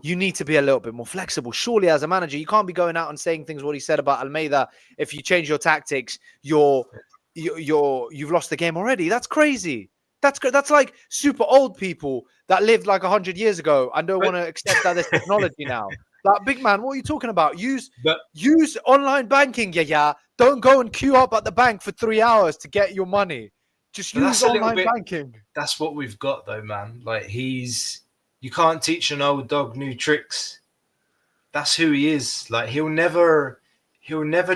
you need to be a little bit more flexible. Surely, as a manager, you can't be going out and saying things what he said about Almeida. If you change your tactics, you've lost the game already. That's crazy. That's like super old people that lived like 100 years ago and don't want to accept that there's technology now. Like, big man, what are you talking about? Use online banking, yeah. Don't go and queue up at the bank for 3 hours to get your money. Just use online banking. That's what we've got, though, man. Like, you can't teach an old dog new tricks. That's who he is. Like, he'll never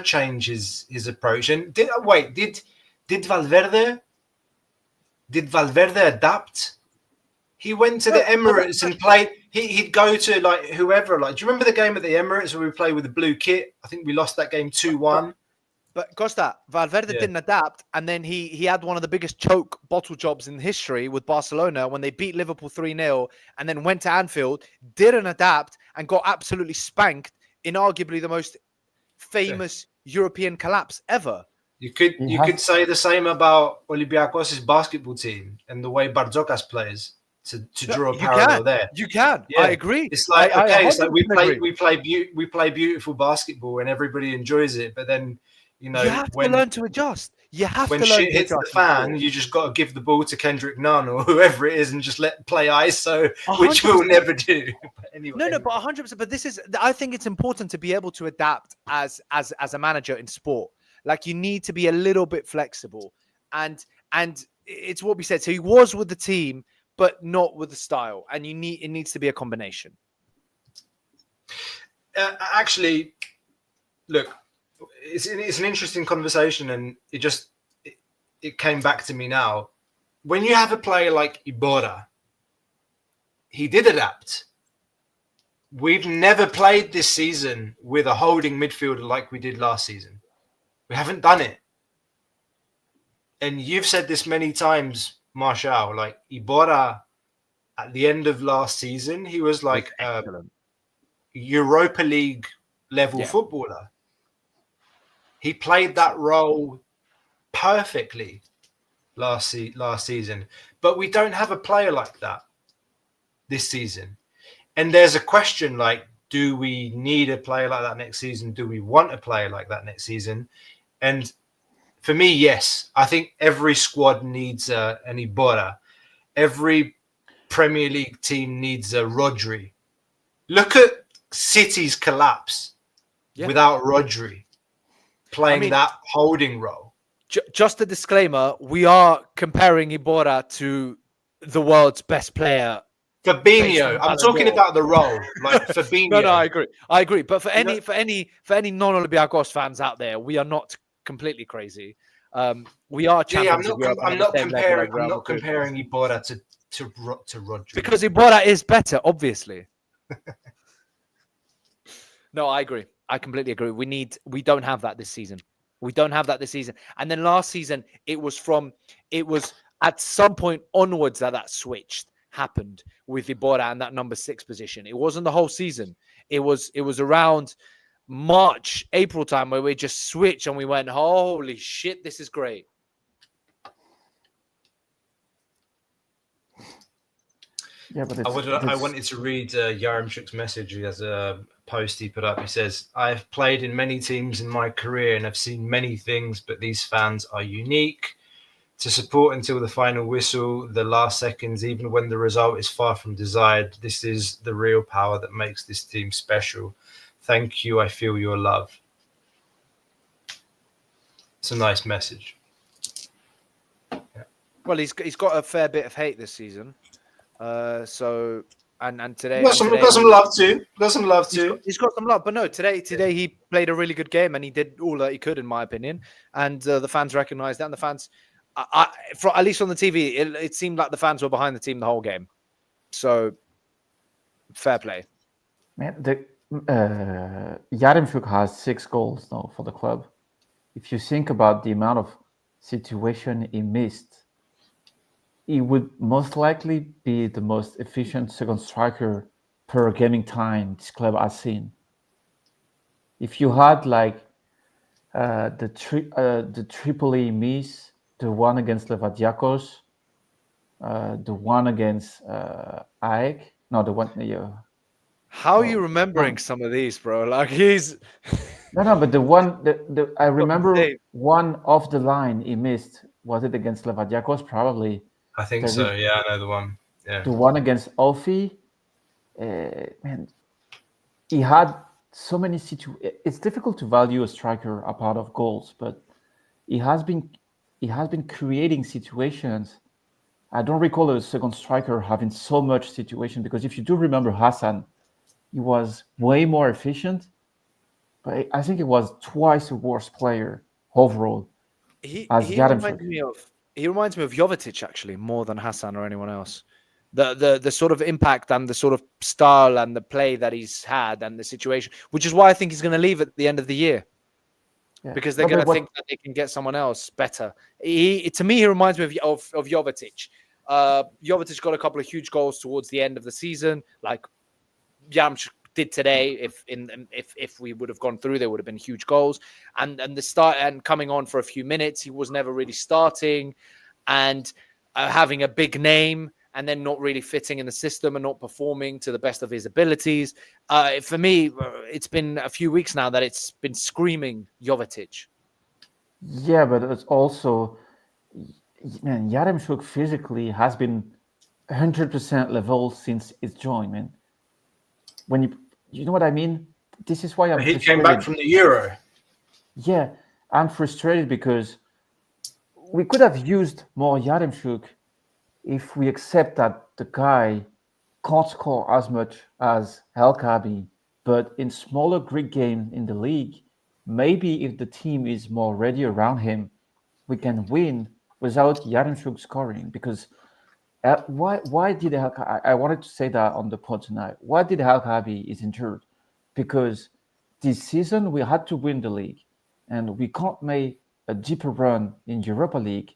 change his approach. And did Valverde adapt? He went to the Emirates and played. He'd go to like whoever. Like, do you remember the game at the Emirates where we played with the blue kit? I think we lost that game 2-1. But Costa, Valverde didn't adapt, and then he had one of the biggest choke bottle jobs in history with Barcelona when they beat Liverpool 3-0, and then went to Anfield, didn't adapt, and got absolutely spanked in arguably the most famous European collapse ever. You could say the same about Olympiacos' basketball team and the way Barzokas plays to draw a parallel there. You can. Yeah. I agree. It's like it's like we play beautiful basketball and everybody enjoys it, but then you have to learn to adjust. You have to learn to adjust. When shit hits the fan, you just got to give the ball to Kendrick Nunn or whoever it is and just play ISO, 100%. Which we'll never do. But anyway. No, but 100%. But I think it's important to be able to adapt as a manager in sport. Like, you need to be a little bit flexible, and it's what we said. So he was with the team, but not with the style, and it needs to be a combination. Actually, look, it's an interesting conversation, and it came back to me now. When you have a player like Iborra, he did adapt. We've never played this season with a holding midfielder like we did last season. We haven't done it. And you've said this many times, Marshall, like Iborra at the end of last season, he was like a Europa League level footballer. He played that role perfectly last season. But we don't have a player like that this season. And there's a question like, do we need a player like that next season? Do we want a player like that next season? And for me, yes. I think every squad needs an Iborra. Every Premier League team needs a Rodri. Look at City's collapse without Rodri playing that holding role. Just a disclaimer, we are comparing Iborra to the world's best player. Fabinho. I'm talking about the role, like Fabinho. No, I agree. But for any non-Olympiacos fans out there, we are not completely crazy. We are champions. I'm not comparing Iborra to Rodri because Iborra is better, obviously. No, I agree. I completely agree. We don't have that this season. And then last season, it was at some point onwards that switched happened with Iborra and that number 6 position. It wasn't the whole season. It was around March, April time where we just switched and we went, holy shit, this is great. Yeah, but I wanted to read Yaremchuk's message. He has a post he put up. He says, I've played in many teams in my career and I've seen many things, but these fans are unique. To support until the final whistle, the last seconds, even when the result is far from desired. This is the real power that makes this team special. Thank you. I feel your love. It's a nice message. Yeah. Well, he's got a fair bit of hate this season. So today got some love too. He's got some love, but no, today he played a really good game and he did all that he could, in my opinion. And the fans recognized that, and the fans at least on the TV, it seemed like the fans were behind the team the whole game. So, fair play. Man, Yaremchuk has 6 goals now for the club. If you think about the amount of situation he missed, he would most likely be the most efficient second striker per gaming time this club has seen. If you had like the Tripoli miss, the one against Olympiacos, the one against AEK, no, the one. How are you remembering some of these, bro? Like he's No, but the one I remember Dave. one off the line he missed. Was it against Olympiacos? Probably. I think so. Yeah, I know the one. Yeah. The one against Alfie, man, he had so many situations. It's difficult to value a striker a part of goals, but he has been creating situations. I don't recall a second striker having so much situation, because if you do remember Hassan, he was way more efficient, but I think he was twice a worse player overall. He Yaremchuk. reminds me of Jovetic actually more than Hassan or anyone else. The sort of impact and the sort of style and the play that he's had and the situation, which is why I think he's going to leave at the end of the year. Yeah. Because they're going to think that they can get someone else better. To me, he reminds me of Jovetic. Jovetic got a couple of huge goals towards the end of the season, like Yaremchuk did today. If we would have gone through, there would have been huge goals. And the start and coming on for a few minutes, he was never really starting, and having a big name and then not really fitting in the system and not performing to the best of his abilities. For me, it's been a few weeks now that it's been screaming Jovetic. Yeah, but it's also, man, Yaremchuk physically has been 100% level since it's joined, man. When you know what I mean? This is why I'm frustrated. He came back from the Euro. Yeah, I'm frustrated because we could have used more Yaremchuk if we accept that the guy can't score as much as El Kabi, but in smaller Greek games in the league, maybe if the team is more ready around him, we can win without Yaremchuk scoring. Because why did I wanted to say that on the pod tonight. Why did El Kabi is injured? Because this season we had to win the league, and we can't make a deeper run in Europa League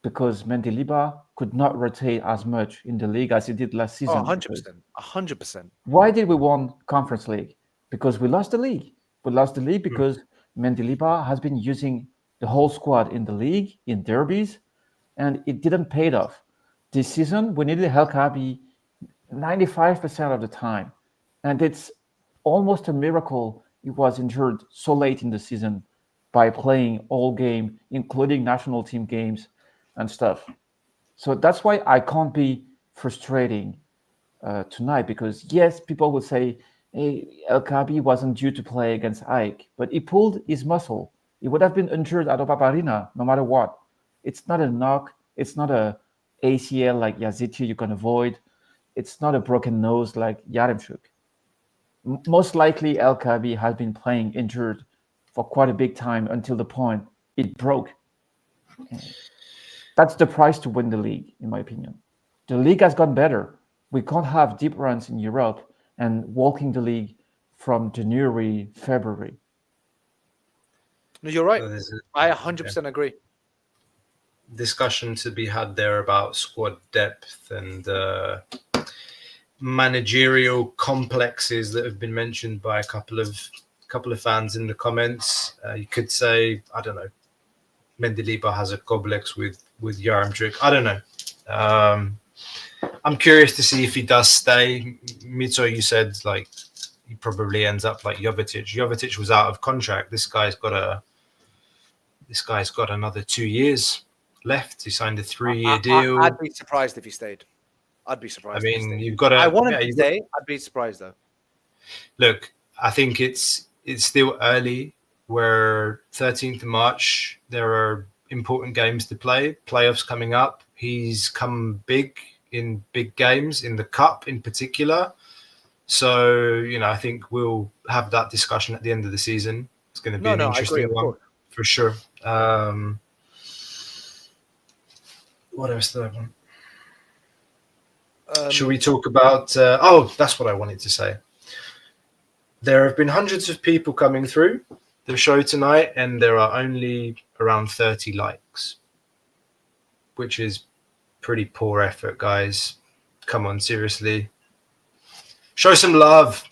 because Mendilibar could not rotate as much in the league as he did last season. 100%. Why did we win Conference League? Because we lost the league. We lost the league because Mendilibar has been using the whole squad in the league, in derbies, and it didn't pay it off. This season, we needed El Kabi 95% of the time. And it's almost a miracle he was injured so late in the season by playing all game, including national team games and stuff. So that's why I can't be frustrating tonight, because yes, people will say, hey, El Kabi wasn't due to play against AEK, but he pulled his muscle. He would have been injured at Opaparina no matter what. It's not a knock. It's not a ACL like Yazici you can avoid. It's not a broken nose like Yaremchuk. Most likely El Kabi has been playing injured for quite a big time until the point it broke. That's the price to win the league, in my opinion. The league has gone better. We can't have deep runs in Europe and walking the league from January, February. No, you're right. I 100% agree. Discussion to be had there about squad depth and managerial complexes that have been mentioned by a couple of fans in the comments. You could say, I don't know, Mendilibar has a complex with Yaremchuk. I don't know. I'm curious to see if he does stay. Mito, you said like he probably ends up like Jovetic. Jovetic was out of contract. This guy's got another 2 years left. He signed a 3-year deal. I'd be surprised if he stayed. I'd be surprised. I mean, you've got to. I want him to stay. I'd be surprised though. Look, I think it's still early. We're 13th of March. There are important games to play. Playoffs coming up. He's come big in big games, in the cup in particular. So, I think we'll have that discussion at the end of the season. It's going to be an interesting one for sure. What else do I want? Um, Should we talk about? Oh, that's what I wanted to say. There have been hundreds of people coming through the show tonight, and there are only around 30 likes, which is pretty poor effort, guys. Come on, seriously. Show some love.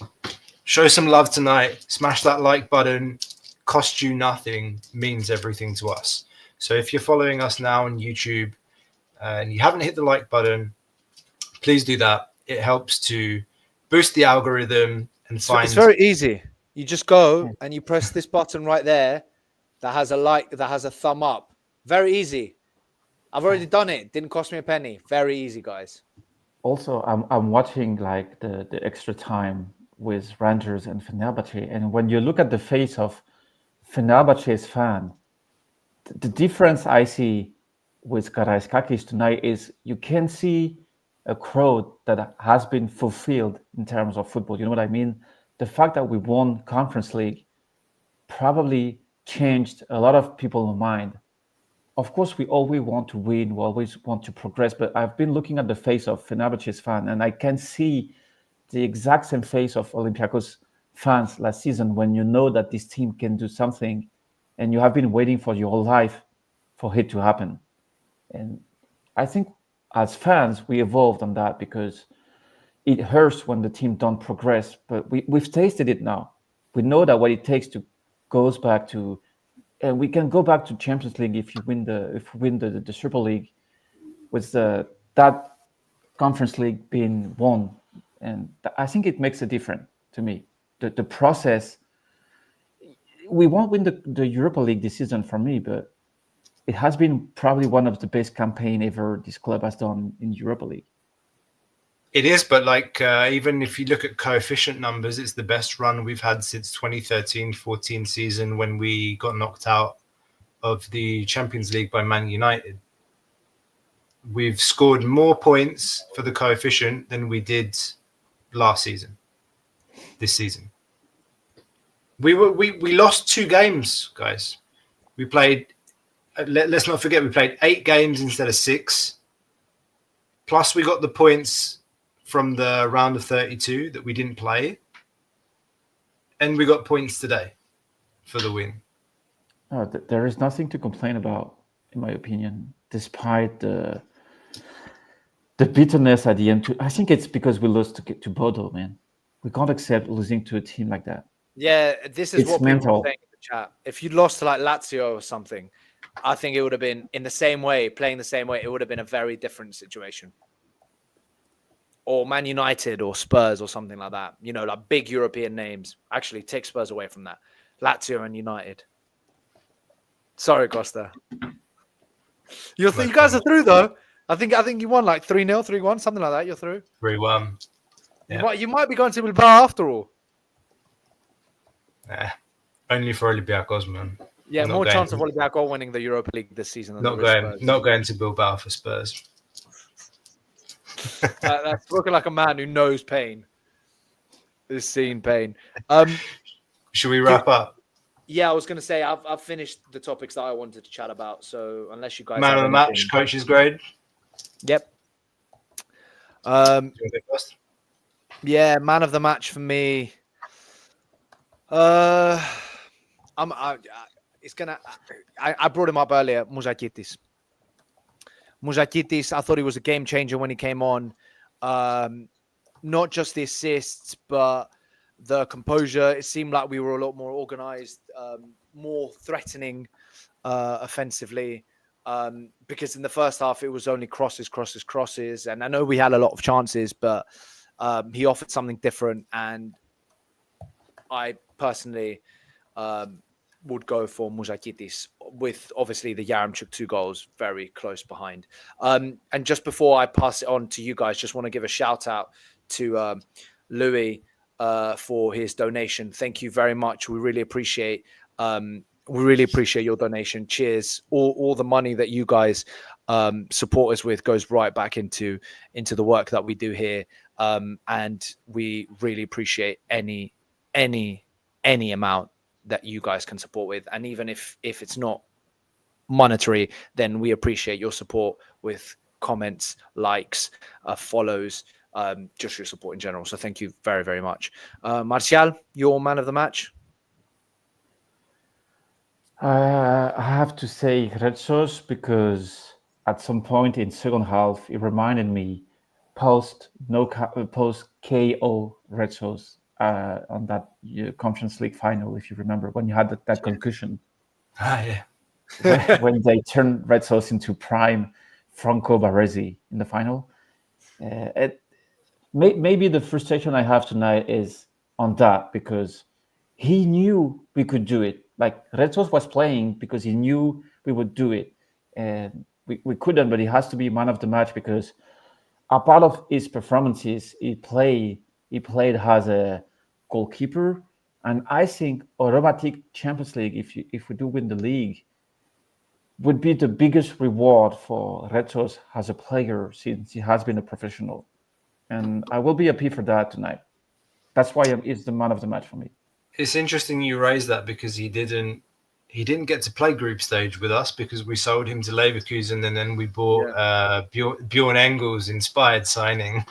Show some love tonight. Smash that like button. Cost you nothing, means everything to us. So if you're following us now on YouTube and you haven't hit the like button, please do that. It helps to boost the algorithm and find. It's very easy. You just go and you press this button right there that has a like, that has a thumb up. Very easy. I've already done it. Didn't cost me a penny. Very easy, guys. Also, I'm watching like the extra time with Rangers and Fenerbahce, and when you look at the face of Fenerbahce's fan, the difference I see with Karaiskakis tonight is you can see a crowd that has been fulfilled in terms of football. You know what I mean? The fact that we won Conference League probably changed a lot of people's mind. Of course, we always want to win, we always want to progress, but I've been looking at the face of Fenerbahce's fan, and I can see the exact same face of Olympiacos fans last season when you know that this team can do something and you have been waiting for your whole life for it to happen. And I think as fans, we evolved on that because it hurts when the team don't progress, but we've tasted it now. We know that what it takes to goes back to, and we can go back to Champions League if we win the Super League with that Conference League being won. And I think it makes a difference to me. The process, we won't win the Europa League this season for me, but it has been probably one of the best campaign ever this club has done in Europa League. It is, but like even if you look at coefficient numbers, it's the best run we've had since 2013-14 season when we got knocked out of the Champions League by Man United. We've scored more points for the coefficient than we did last season, this season. We lost 2 games, guys. We played, let's not forget, we played 8 games instead of 6. Plus we got the points from the round of 32 that we didn't play. And we got points today for the win. There is nothing to complain about, in my opinion, despite the bitterness at the end. I think it's because we lost to BODØ, man. We can't accept losing to a team like that. Yeah, this is It's what mental. people are saying in the chat. If you'd lost to like Lazio or something, I think it would have been in the same way, playing the same way. It would have been a very different situation. Or Man United or Spurs or something like that. You know, like big European names. Actually, take Spurs away from that. Lazio and United. Sorry, Costa. You guys are through though. I think you won like 3-0, 3-1, something like that. You're through. 3-1. Yeah. You might be going to Bilbao after all. Only for Olympiacos, man. Yeah, more chance of Olympiacos winning the Europa League this season than not going to Bilbao for Spurs. That's looking like a man who knows pain. Has seen pain. Should we wrap up? Yeah, I was going to say I've finished the topics that I wanted to chat about. So unless you guys Man of the match, coach's grade. Yep. Yeah, man of the match for me. I brought him up earlier. Mouzakitis. I thought he was a game changer when he came on. Not just the assists, but the composure. It seemed like we were a lot more organized, more threatening offensively. Because in the first half, it was only crosses. And I know we had a lot of chances, but he offered something different. And I personally would go for Mouzakitis with obviously the Yaremchuk 2 goals very close behind. And just before I pass it on to you guys, just want to give a shout out to Louis for his donation. Thank you very much. We really appreciate your donation. Cheers. All the money that you guys support us with goes right back into the work that we do here. And we really appreciate any amount that you guys can support with. And even if it's not monetary, then we appreciate your support with comments, likes, follows, just your support in general. So thank you very, very much. Martial, your man of the match? I have to say Red Sauce, because at some point in second half, it reminded me post KO Red Sauce on that Conference League final, if you remember, when you had that concussion. Yeah. when they turned Red Sauce into prime Franco Baresi in the final. Maybe the frustration I have tonight is on that, because he knew we could do it. Like, Red Sauce was playing because he knew we would do it. And we couldn't, but he has to be man of the match, because a part of his performances, he played as a goalkeeper. And I think automatic Champions League, if we do win the league, would be the biggest reward for Red Sauce as a player, since he has been a professional. And I will be happy for that tonight. That's why he's the man of the match for me. It's interesting you raised that, because he didn't get to play group stage with us because we sold him to Leverkusen, and then we bought Bjorn Engels inspired signing.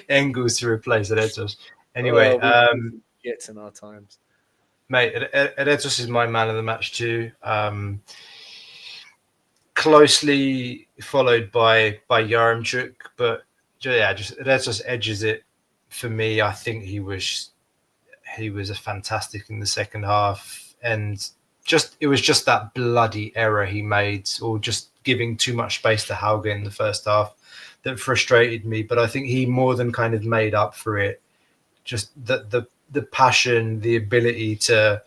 Engels to replace Eretos. Anyway, gets in our times. Mate, Eretos is my man of the match too. Closely followed by Yaremchuk, but yeah, just Eretos edges it for me. I think he was a fantastic in the second half, and it was just that bloody error he made, or just giving too much space to Hauge in the first half, that frustrated me. But I think he more than kind of made up for it. Just the passion, the ability to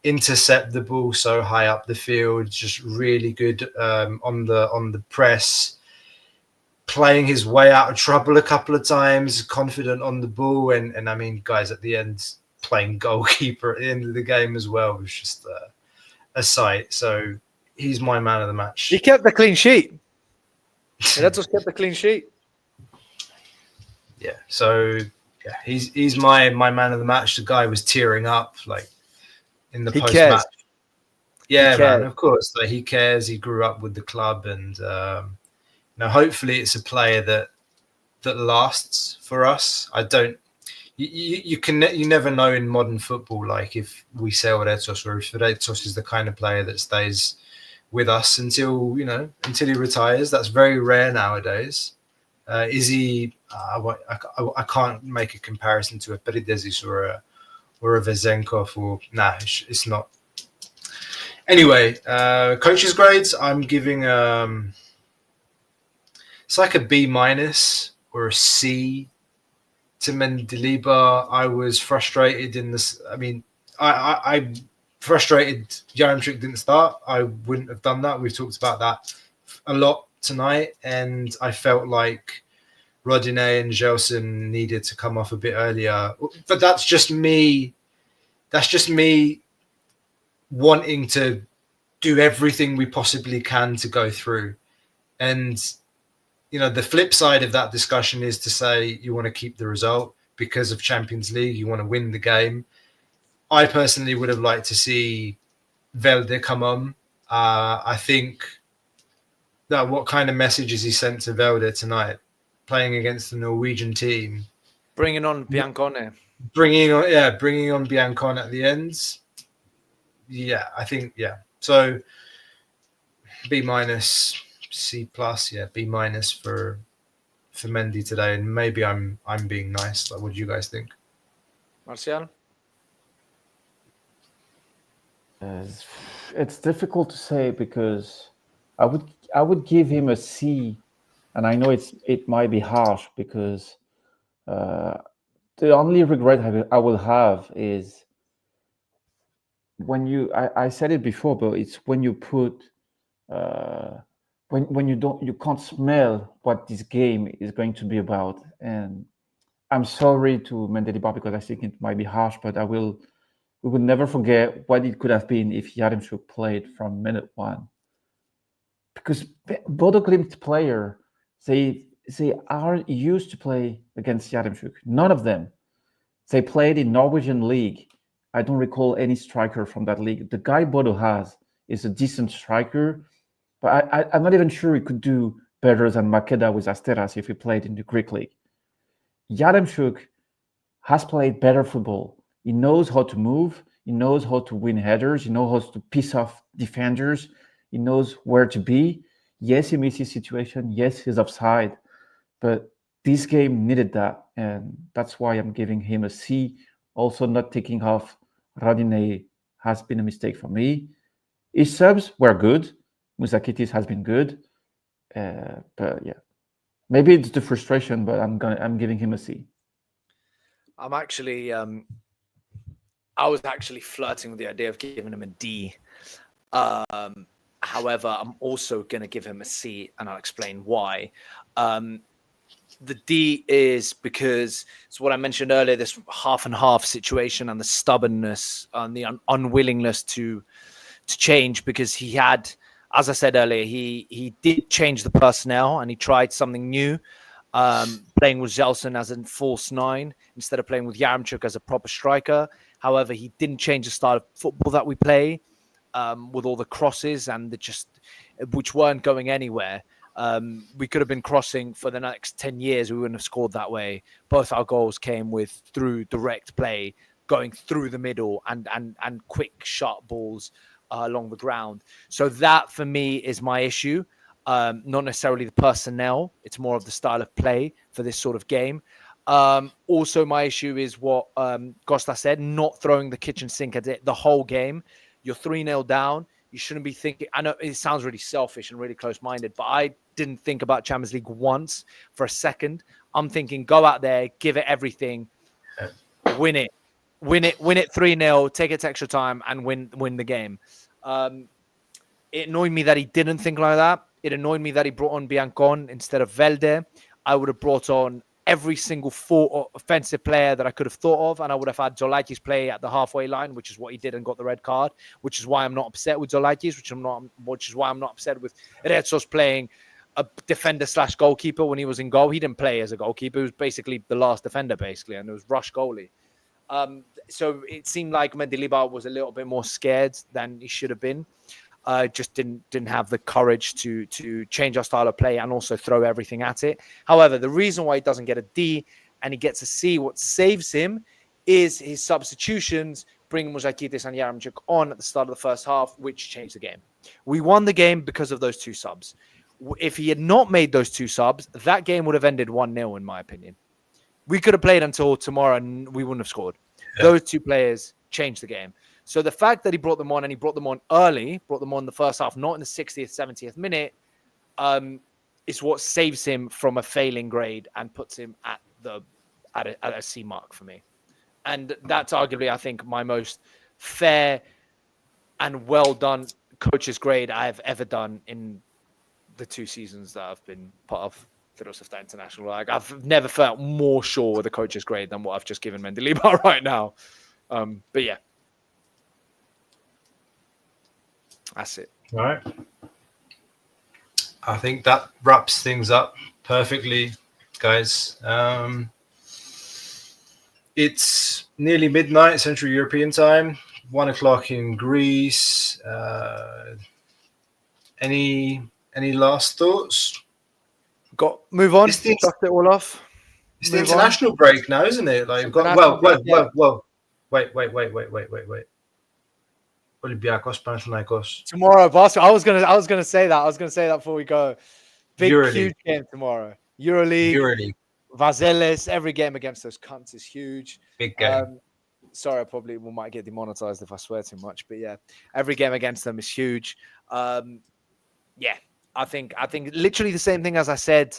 intercept the ball so high up the field, just really good on the press, playing his way out of trouble a couple of times, confident on the ball, and I mean, guys, at the end, playing goalkeeper at the end of the game as well was just a sight. So he's my man of the match. He kept the clean sheet. That's just kept the clean sheet. Yeah. So yeah, he's my man of the match. The guy was tearing up like in the post match. Yeah, man. Of course, like, he cares. He grew up with the club, and hopefully it's a player that lasts for us. I don't. You never know in modern football, like, if we sell Retos, or if Retos is the kind of player that stays with us until he retires. That's very rare nowadays. Is he? I can't make a comparison to a Peridesis or a Vezenkov, or it's not. Anyway, coaches' grades. I'm giving it's like a B- or a C to Mendilibar. I was frustrated in this. I mean, I frustrated Yaremchuk didn't start. I wouldn't have done that. We've talked about that a lot tonight, and I felt like Rodinei and Gelson needed to come off a bit earlier. But that's just me. That's just me wanting to do everything we possibly can to go through. And the flip side of that discussion is to say you want to keep the result because of Champions League. You want to win the game. I personally would have liked to see Velde come on. I think that what kind of message is he sent to Velde tonight, playing against the Norwegian team, bringing on Biancone, bringing on Biancone at the end. Yeah, I think So B-, C+, B- for Mendy today, and maybe I'm being nice. Like, what do you guys think? Martial? It's difficult to say, because I would give him a C, and I know it might be harsh, because the only regret I will have is when I said it before, but it's when you put when you can't smell what this game is going to be about. And I'm sorry to Mendilibar, because I think it might be harsh, but we will never forget what it could have been if Yaremchuk played from minute one. Because BODØ GLIMT player, they are used to play against Yaremchuk. None of them. They played in Norwegian league I don't recall any striker from that league. The guy BODØ has is a decent striker, but I'm not even sure he could do better than Makeda with Asteras if he played in the Greek league. Yaremchuk has played better football. He knows how to move. He knows how to win headers. He knows how to piss off defenders. He knows where to be. Yes, he misses situation. Yes, he's offside. But this game needed that. And that's why I'm giving him a C. Also, not taking off Radine has been a mistake for me. His subs were good. Musakitis has been good. But yeah, maybe it's the frustration, but I'm giving him a C. I'm actually, I was actually flirting with the idea of giving him a D. However, I'm also going to give him a C, and I'll explain why. The D is because it's what I mentioned earlier, this half and half situation and the stubbornness and the unwillingness to change, because he had, as I said earlier, he did change the personnel and he tried something new, playing with Zelson as a false nine instead of playing with Yaremchuk as a proper striker. However, he didn't change the style of football that we play, with all the crosses and which weren't going anywhere. We could have been crossing for the next 10 years. We wouldn't have scored that way. Both our goals came through direct play, going through the middle and quick, sharp balls along the ground. So that for me is my issue. Not necessarily the personnel. It's more of the style of play for this sort of game. Also, my issue is what Costa said, not throwing the kitchen sink at it the whole game. You're 3-0 down. You shouldn't be thinking. I know it sounds really selfish and really close-minded, but I didn't think about Champions League once for a second. I'm thinking, go out there, give it everything, win it 3-0, take it to extra time, and win the game. It annoyed me that he didn't think like that. It annoyed me that he brought on Biancon instead of Velde. I would have brought on every single offensive player that I could have thought of, and I would have had Zolaitis play at the halfway line, which is what he did and got the red card, which is why I'm not upset with Zolaitis, which is why I'm not upset with Retsos playing a defender / goalkeeper when he was in goal. He didn't play as a goalkeeper. He was basically the last defender, and it was rush goalie. So it seemed like Mendilibar was a little bit more scared than he should have been. Just didn't have the courage to change our style of play and also throw everything at it. However, the reason why he doesn't get a D and he gets a C, what saves him is his substitutions, bringing Musakitis and Yaremchuk on at the start of the first half, which changed the game. We won the game because of those two subs. If he had not made those two subs, that game would have ended 1-0, in my opinion. We could have played until tomorrow and we wouldn't have scored. Yeah. Those two players changed the game. So the fact that he brought them on, and he brought them on early, brought them on the first half, not in the 60th, 70th minute, is what saves him from a failing grade and puts him at a C mark for me. And that's arguably, I think, my most fair and well done coach's grade I have ever done in the 2 seasons that I've been part of Thrylos International. Like, I've never felt more sure with a coach's grade than what I've just given Mendilibar right now. But yeah. That's it. All right. I think that wraps things up perfectly, guys. It's nearly midnight Central European time, 1 o'clock in Greece. Any last thoughts? Move on. Dust it all off. It's the international break now, isn't it? Like, whoa. Wait. Olympiacos, Panathinaikos. Tomorrow, basketball. I was gonna say that. I was gonna say that before we go. Huge game tomorrow. Euroleague. Vazelis. Every game against those cunts is huge. Big game. Sorry, we might get demonetized if I swear too much, but yeah, every game against them is huge. Yeah, I think literally the same thing as I said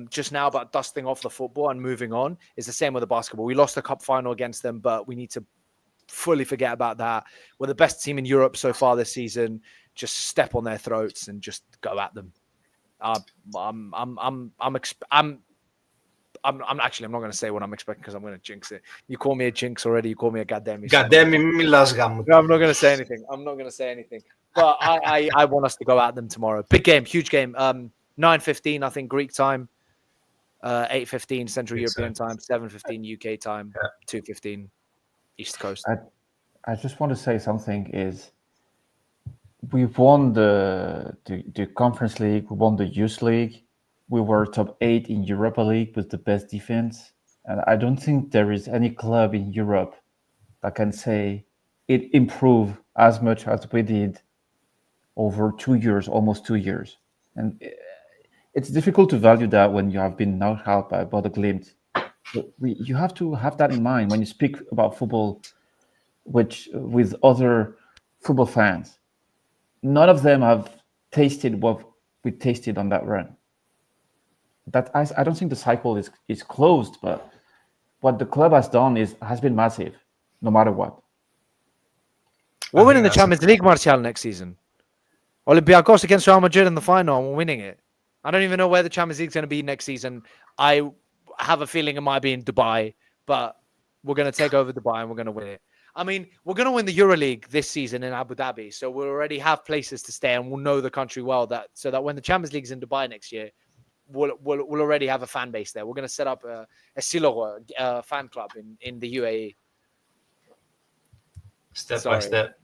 just now about dusting off the football and moving on is the same with the basketball. We lost the cup final against them, but we need to fully forget about that. We're the best team in Europe so far this season. Just step on their throats and just go at them. I'm actually, I'm not going to say what I'm expecting because I'm going to jinx it. You call me a jinx already. You call me a goddamn. Goddamn. No, I'm not going to say anything. But I want us to go at them tomorrow. Big game, huge game. 9:15, I think, Greek time. 8:15 Central European time. 7:15 UK time. 2:15 East Coast. I just want to say something is we won the Conference League, we won the Youth League, we were top 8 in Europa League with the best defense. And I don't think there is any club in Europe that can say it improved as much as we did over 2 years, almost 2 years. And it's difficult to value that when you have been knocked out by BODØ GLIMT. You have to have that in mind when you speak about football with other football fans. None of them have tasted what we tasted on that run. That I don't think the cycle is closed, but what the club has done has been massive, no matter what. We're winning the Champions League, Martial, next season. Olympiacos against Real Madrid in the final, and we're winning it. I don't even know where the Champions League is going to be next season. I have a feeling it might be in Dubai, but we're going to take over Dubai and we're going to win it. I mean, we're going to win the EuroLeague this season in Abu Dhabi, so we'll already have places to stay and we'll know the country well. So that when the Champions League is in Dubai next year, we'll already have a fan base there. We're going to set up a Silo fan club in the UAE. Step by step.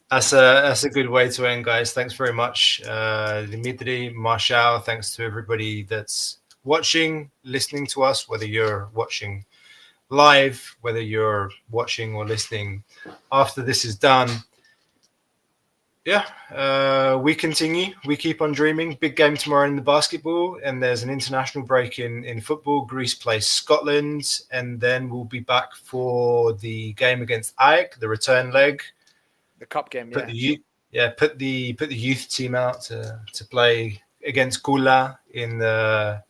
That's a good way to end, guys. Thanks very much, Dimitri, Martial. Thanks to everybody that's watching, listening to us, whether you're watching live, whether you're watching or listening after this is done. Yeah, we continue. We keep on dreaming. Big game tomorrow in the basketball, and there's an international break in football. Greece plays Scotland, and then we'll be back for the game against AEK, the return leg. The cup game, put the youth team out to play against Kula in the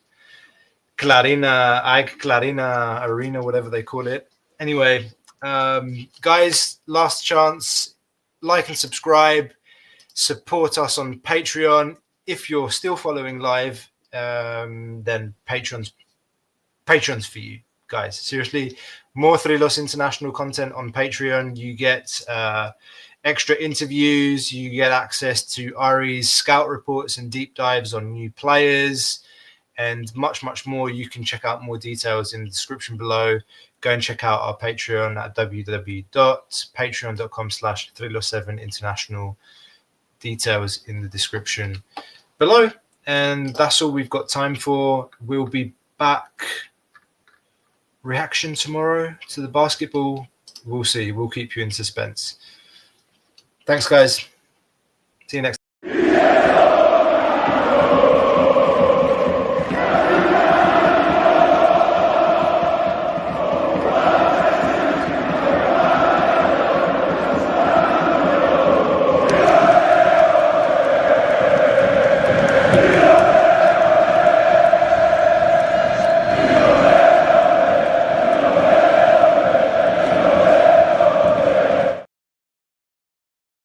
AEK Clarina Arena, whatever they call it. Anyway, guys, last chance. Like and subscribe. Support us on Patreon. If you're still following live, then Patreon's for you, guys. Seriously, more Thrylos International content on Patreon. You get extra interviews. You get access to Ari's scout reports and deep dives on new players, and much, much more. You can check out more details in the description below. Go and check out our Patreon at www.patreon.com/Thrylos7 International. Details in the description below. And that's all we've got time for. We'll be back. Reaction tomorrow to the basketball. We'll see. We'll keep you in suspense. Thanks, guys. See you next time.